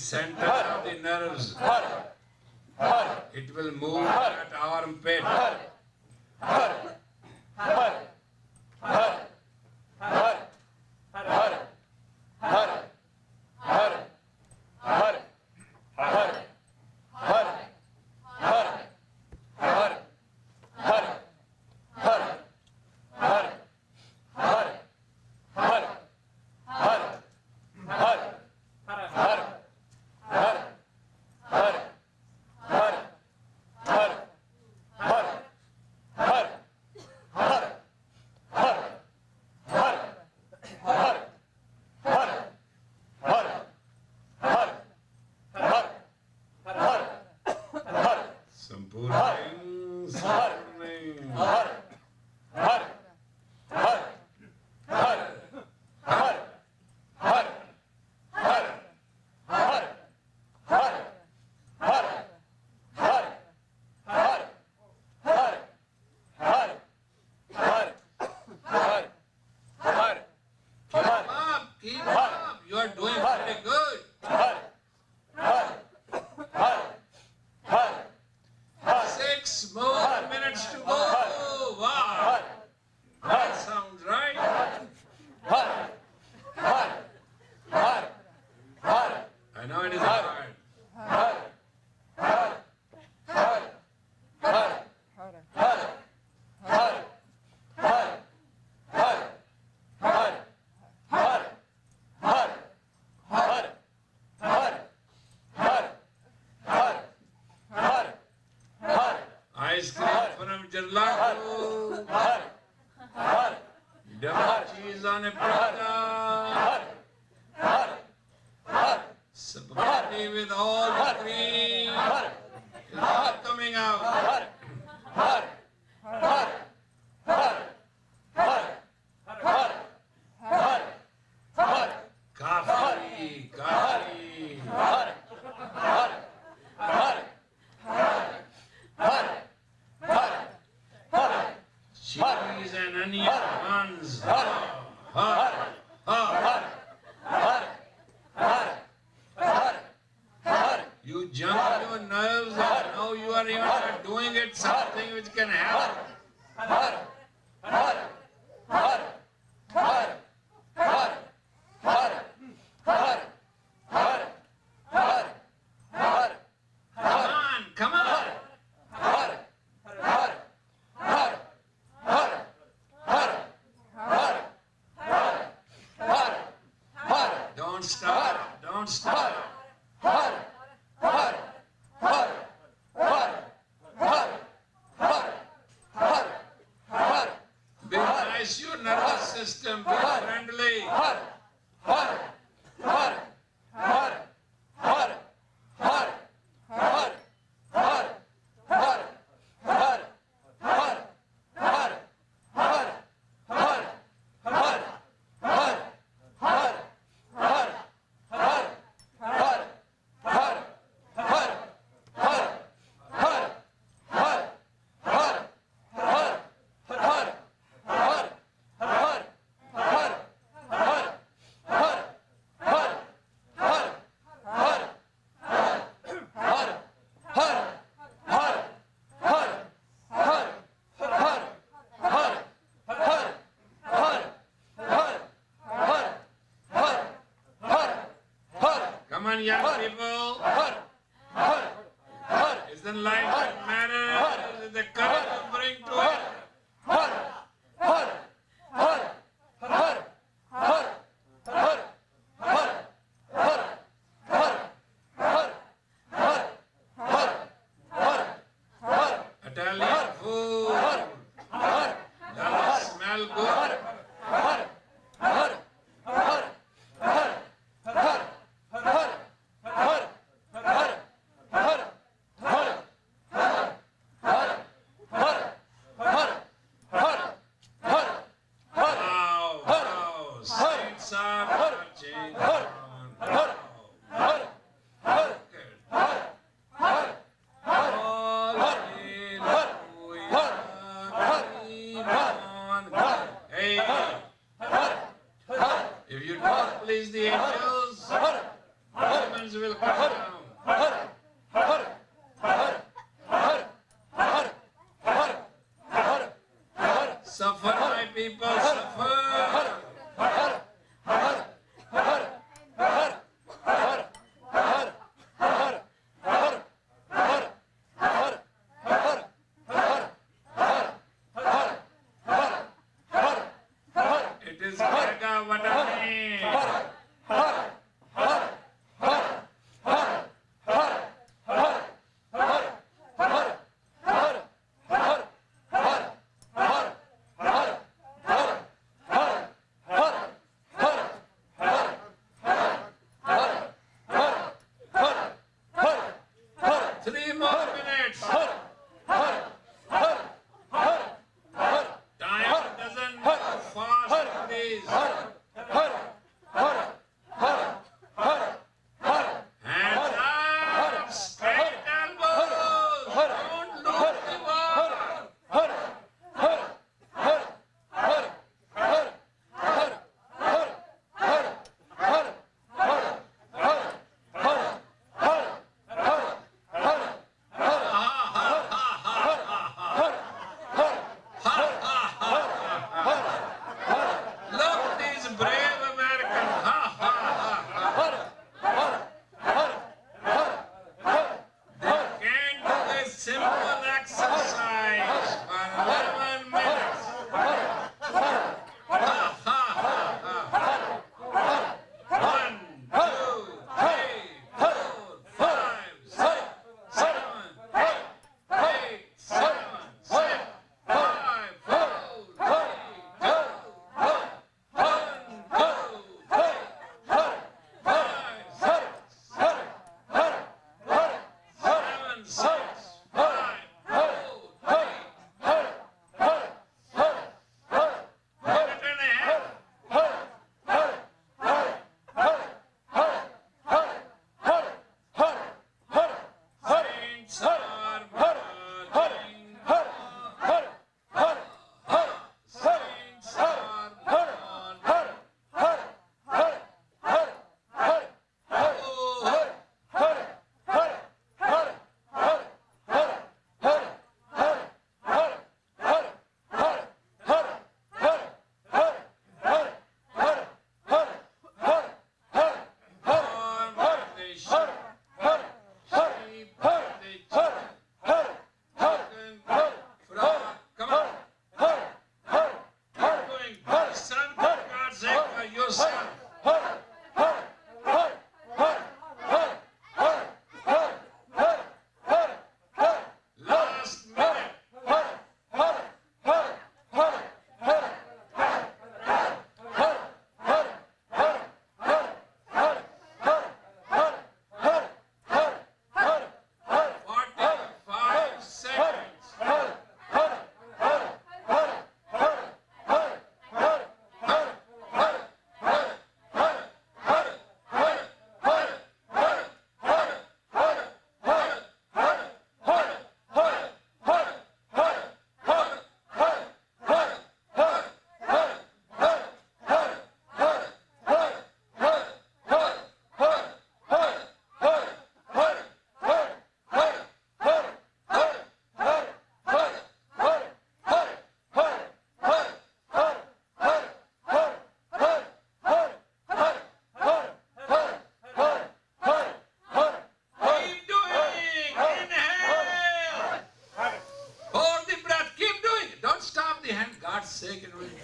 center of the nerves. It will move at armpit. Sympathetic with all the three is not coming out. Coffee, coffee. Cheese and onion buns. You jump your nerves and now you are even doing it something which can help. Come on. Don't stop, don't stop. Be nice, your nervous system, be friendly. Come on, young people. Isn't life what matters? Is the courage you bring to it? Italian food. Does it smell good? Suffer, my people, suffer. It is Mega Vatani. Three more minutes. Time doesn't move fast, please. Hands up, straight elbows. Don't lose the ball. Look, these brave Americans. They can't do a simple exercise for 11 minutes. One, two, three, four, five, six, seven, eight, seven, six, five, four, three, two,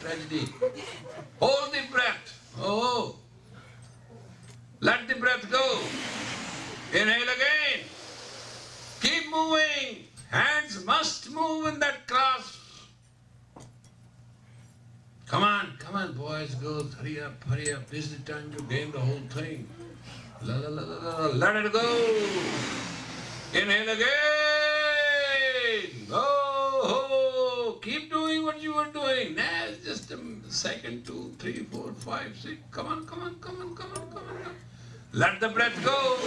tragedy. Hold the breath. Oh. Let the breath go. Inhale again. Keep moving. Hands must move in that clasp. Come on, boys, girls, hurry up. This is the time to gain the whole thing. La, la, la, la, la. Let it go. Inhale again. Oh, keep doing what you were doing. Nah, it's just a second, 2, 3, 4, 5, 6. Come on. Let the breath go.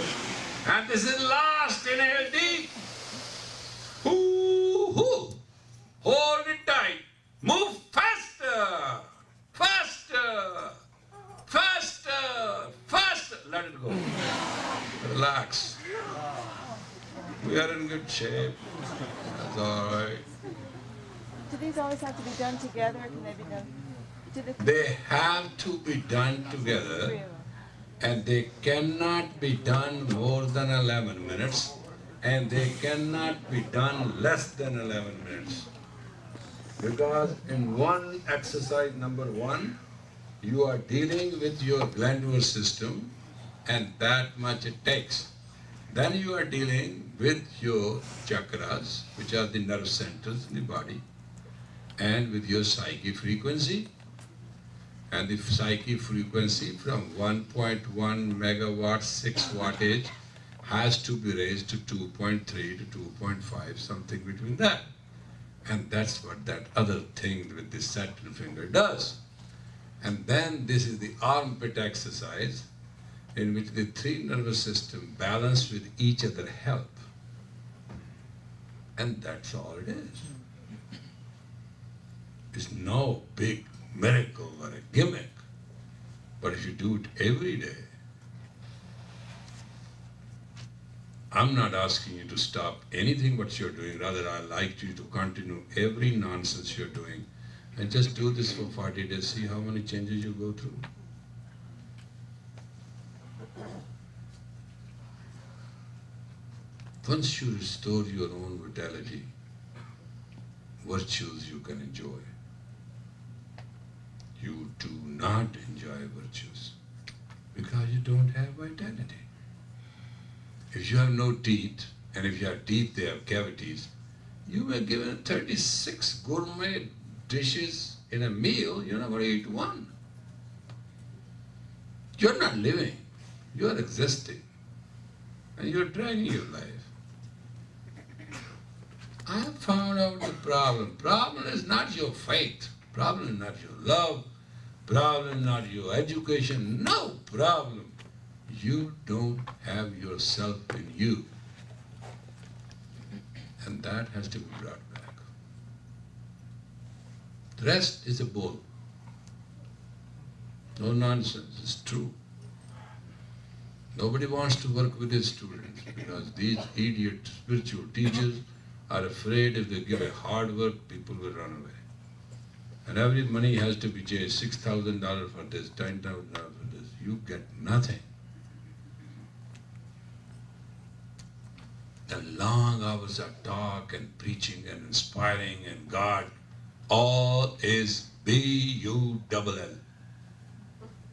And this is last. Inhale deep. Ooh. Hold it tight. Move faster. Let it go. Relax. We are in good shape. That's all right. Do these always have to be done together, or can they be done? They have to be done together, and they cannot be done more than 11 minutes, and they cannot be done less than 11 minutes. Because in one exercise, number one, you are dealing with your glandular system, and that much it takes. Then you are dealing with your chakras, which are the nerve centers in the body, and with your psyche frequency. And the psyche frequency from 1.1 megawatts, 6 wattage, has to be raised to 2.3 to 2.5, something between that. And that's what that other thing with the Saturn finger does. And then this is the armpit exercise, in which the three nervous system balance with each other help. And that's all it is. It's no big miracle or a gimmick. But if you do it every day, I'm not asking you to stop anything what you're doing, rather I like you to continue every nonsense you're doing and just do this for 40 days, see how many changes you go through. Once you restore your own vitality, virtues you can enjoy. You do not enjoy virtues because you don't have vitality. If you have no teeth, and if you have teeth, they have cavities, you were given 36 gourmet dishes in a meal, you're not going to eat one. You're not living, you're existing, and you're dragging your life. I have found out the problem. Problem is not your faith. Problem is not your love. Problem is not your education. No problem. You don't have yourself in you. And that has to be brought back. The rest is a bull. No nonsense, it's true. Nobody wants to work with his students because these idiot spiritual teachers are afraid if they give a hard work, people will run away. And every money has to be changed, $6,000 for this, $10,000 for this. You get nothing. The long hours of talk and preaching and inspiring and God, all is B-U-double-L.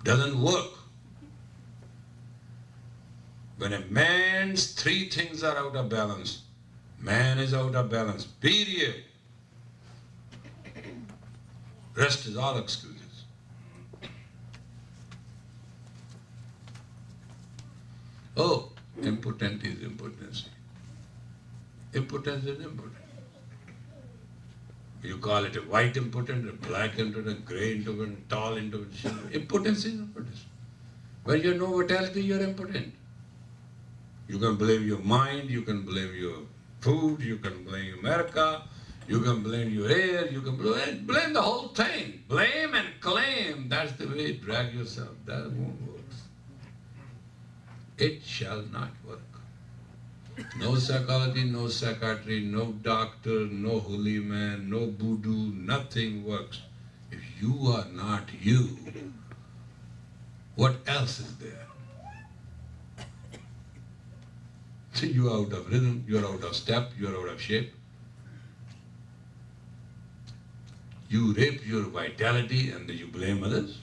Doesn't work. When a man's three things are out of balance, man is out of balance, period. Rest is all excuses. Oh, impotent is impotency. Impotence is impotent. You call it a white impotent, a black impotent, a grey impotent, tall impotent. Impotence is impotence. When you have no vitality, you're impotent. You can blame your mind, you can blame your food, you can blame America, you can blame your air, you can blame the whole thing. Blame and claim, that's the way you drag yourself. That won't work. It shall not work. No psychology, no psychiatry, no doctor, no holy man, no voodoo, nothing works. If you are not you, what else is there? So you are out of rhythm, you are out of step, you are out of shape. You rape your vitality and then you blame others.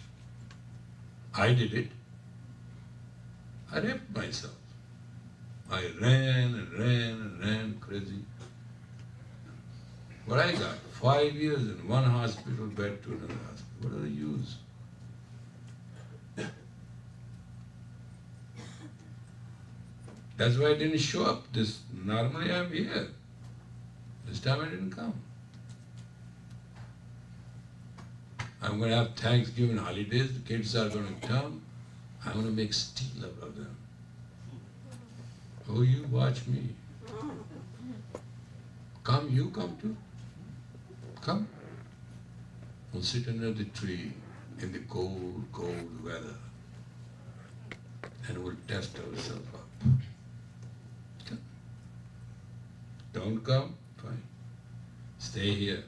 I did it. I raped myself. I ran and ran and ran crazy. What I got? 5 years in one hospital bed to another hospital. What are the use? That's why I didn't show up. Normally I'm here. This time I didn't come. I'm going to have Thanksgiving holidays. The kids are going to come. I'm going to make steel out of them. Oh, you watch me. Come, you come too. Come. We'll sit under the tree in the cold, cold weather and we'll test ourselves up. Come. don't come, fine. Stay here.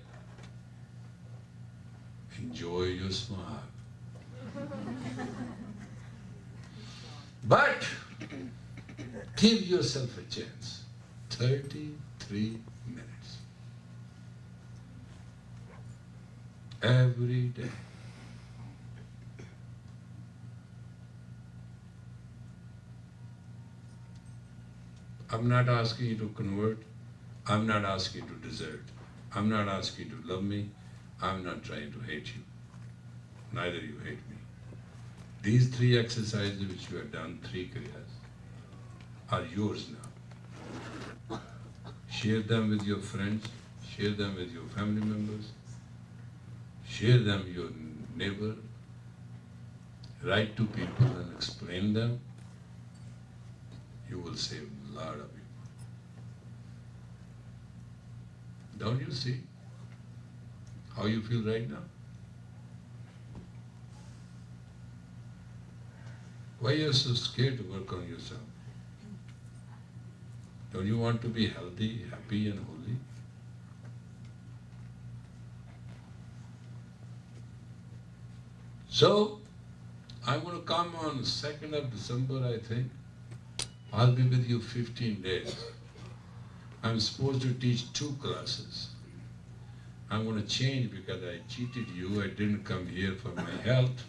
Enjoy your smile. But give yourself a chance. 33 minutes. Every day. I'm not asking you to convert. I'm not asking you to desert. I'm not asking you to love me. I'm not trying to hate you. Neither you hate me. These 3 exercises which you have done, 3 Kriyas, are yours now. Share them with your friends. Share them with your family members. Share them with your neighbor. Write to people and explain them. You will save a lot of people. Don't you see how you feel right now? Why are you so scared to work on yourself? Don't you want to be healthy, happy and holy? So, I'm going to come on 2nd of December, I think. I'll be with you 15 days. I'm supposed to teach 2 classes. I'm going to change because I cheated you. I didn't come here for my health.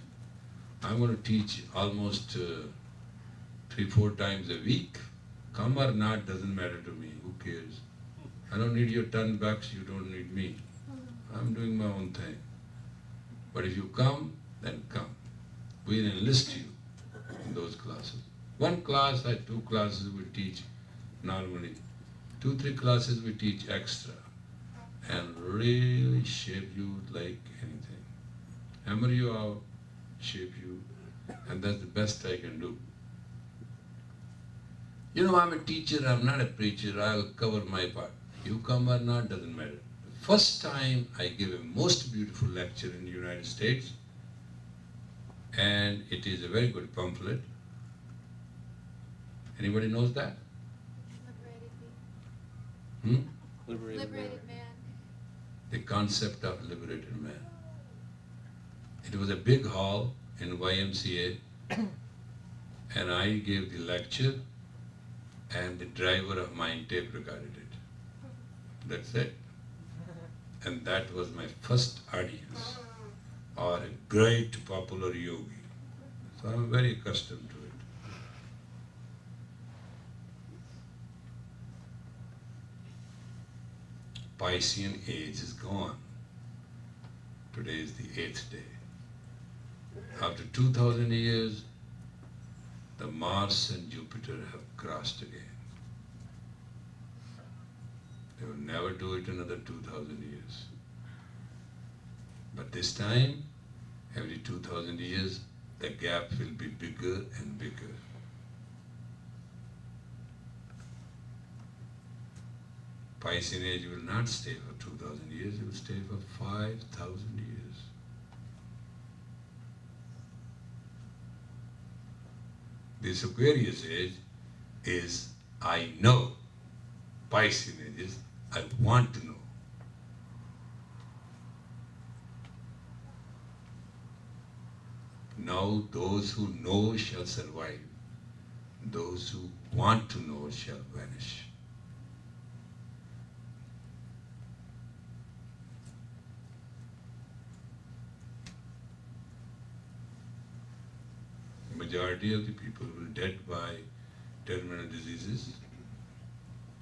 I'm going to teach almost 3-4 times a week. Come or not doesn't matter to me. Who cares? I don't need your $10. You don't need me. I'm doing my own thing. But if you come, then come. We'll enlist you in those classes. 1 class or 2 classes we teach normally. 2-3 classes we teach extra and really shape you like anything. Hammer you out, shape you, and that's the best I can do. You know, I'm a teacher, I'm not a preacher, I'll cover my part. You come or not, doesn't matter. The first time I gave a most beautiful lecture in the United States, and it is a very good pamphlet. Anybody knows that? Liberated man. The concept of liberated man. It was a big hall in YMCA, and I gave the lecture, and the driver of mine tape recorded it. That's it. And that was my first audience, or a great popular yogi. So I'm very accustomed to it. Piscean age is gone. Today is the 8th day. After 2000 years, the Mars and Jupiter have crossed again. They will never do it another 2000 years. But this time, every 2000 years, the gap will be bigger and bigger. Piscean age will not stay for 2000 years, it will stay for 5000 years. This Aquarius age is I know. Piscean age is I want to know. Now those who know shall survive. Those who want to know shall vanish. Majority of the people will dead by terminal diseases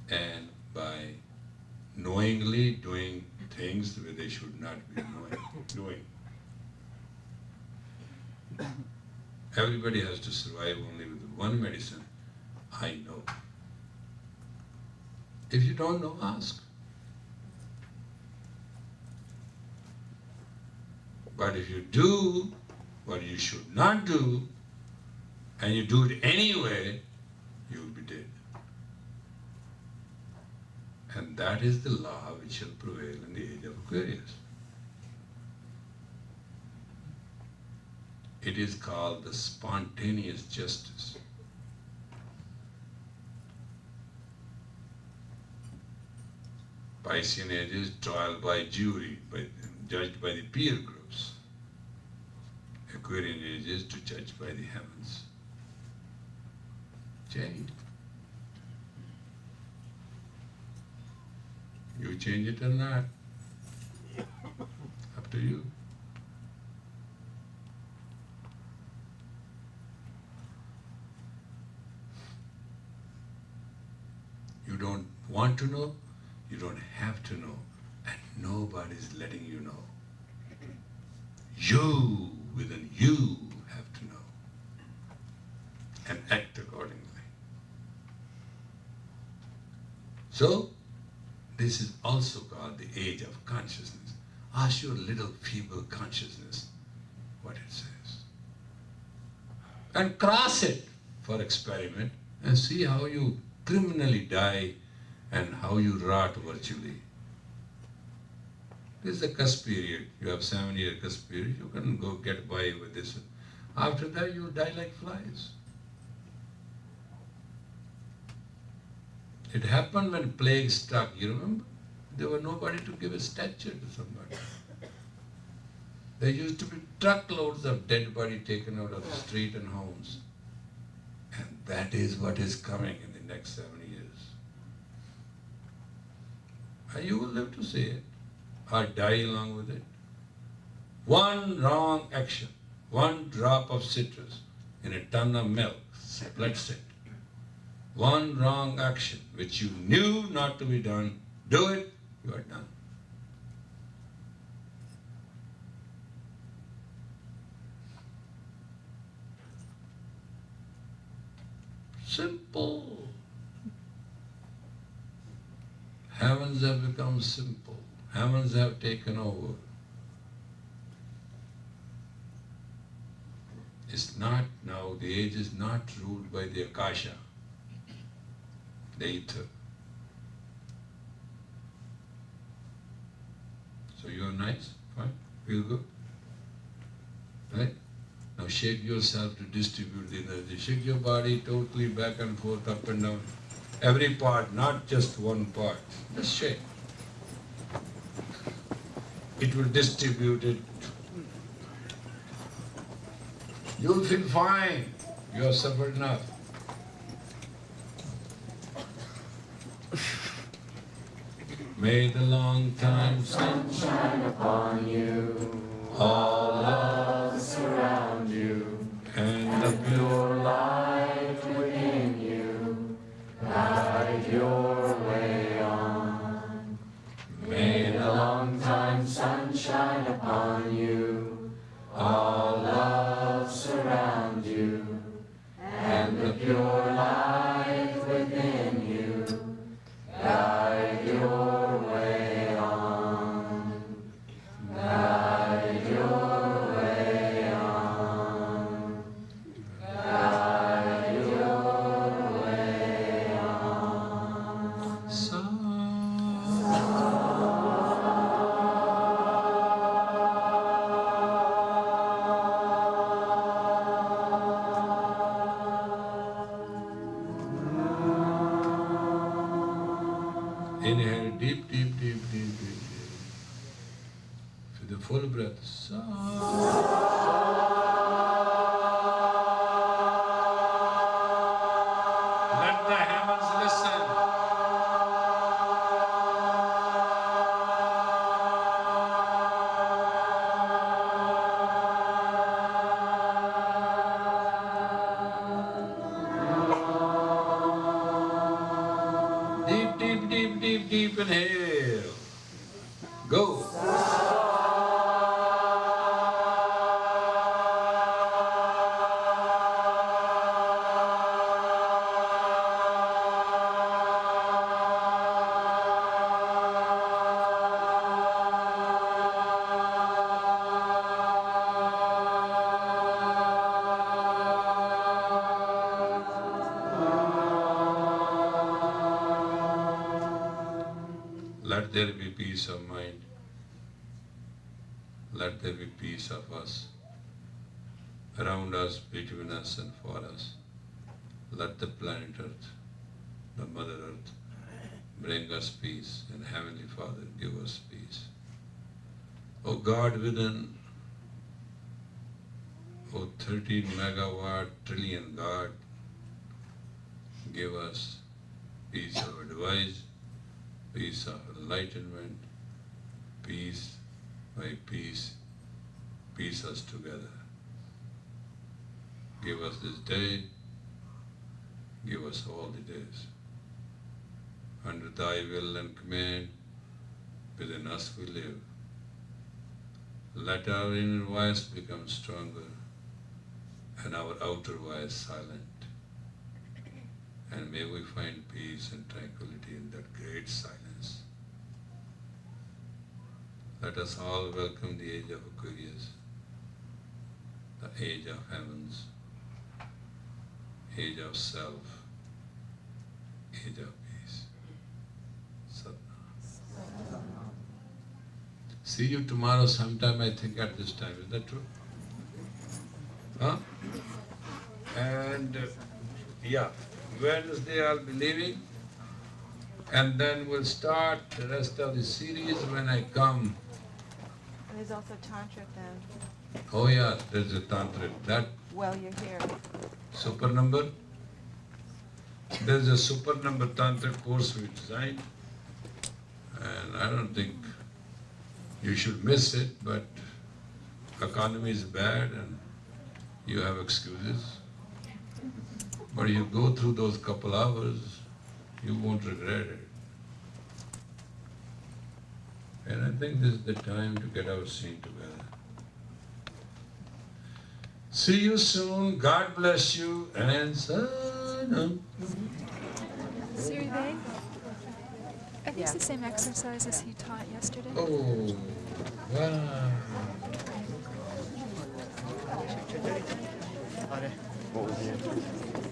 and by knowingly doing things where they should not be doing. Everybody has to survive only with one medicine. I know. If you don't know, ask. But if you do what you should not do, and you do it anyway, you will be dead. And that is the law which shall prevail in the age of Aquarius. It is called the spontaneous justice. Piscean age is trial by jury, judged by the peer groups. Aquarian age is to judge by the heavens. Change. You change it or not, up to you. You don't want to know, you don't have to know, and nobody's letting you know. You, within you, have to know and act accordingly. So, this is also called the age of consciousness. Ask your little feeble consciousness what it says. And cross it for experiment and see how you criminally die and how you rot virtually. This is a cusp period. You have 7-year cusp period. You can go get by with this. After that, you die like flies. It happened when plague struck, you remember? There was nobody to give a statue to somebody. There used to be truckloads of dead body taken out of the street and homes. And that is what is coming in the next 7 years. And you will live to see it, or die along with it. One wrong action, one drop of citrus in a ton of milk, blood set. One wrong action which you knew not to be done, do it, you are done. Simple. Heavens have become simple. Heavens have taken over. It's not now, the age is not ruled by the Akasha, the ether. So you are nice, fine, feel good, right? Now shake yourself to distribute the energy. Shake your body totally back and forth, up and down. Every part, not just one part. Just shake. It will distribute it. You'll feel fine. You have suffered enough. May the long time sun shine upon you, all love surround you, and the pure light within you guide your way on. May the long time sun shine upon you, all love surround you, and the pure light within you guide your way on. Guide your way on. Guide your way on. Inhale deep, deep, deep, deep, deep, deep. With the full breath. Let the heavens listen. Deep, deep, deep, deep, deep inhale. Go. Let there be peace of mind. Let there be peace of us, around us, between us and for us. Let the planet Earth, the Mother Earth, bring us peace, and Heavenly Father, give us peace. O God within, O 13 megawatt trillion God, give us peace of advice, peace of enlightenment, peace by peace, piece us together. Give us this day, give us all the days. Under Thy will and command, within us we live. Let our inner voice become stronger and our outer voice silent. And may we find peace and tranquility in that great silence. Let us all welcome the age of Aquarius, the age of heavens, age of self, age of peace. Satnam. See you tomorrow sometime, I think at this time. Is that true? Huh? And yeah, Wednesday I'll be leaving, and then we'll start the rest of the series when I come. And there's also Tantric then. Oh yeah, there's a Tantric. That Well, you're here. super number. There's a super number Tantric course we designed, and I don't think you should miss it, but economy is bad and you have excuses. But you go through those couple hours, you won't regret it. And I think this is the time to get our scene together. See you soon. God bless you. And Sanam. Survey? Are these Yeah. the same exercises he taught yesterday? Oh, wow. What was the answer?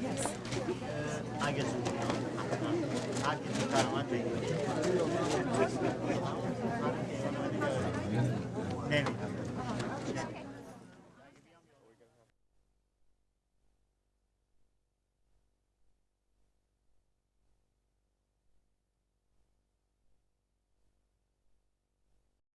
Yes. I guess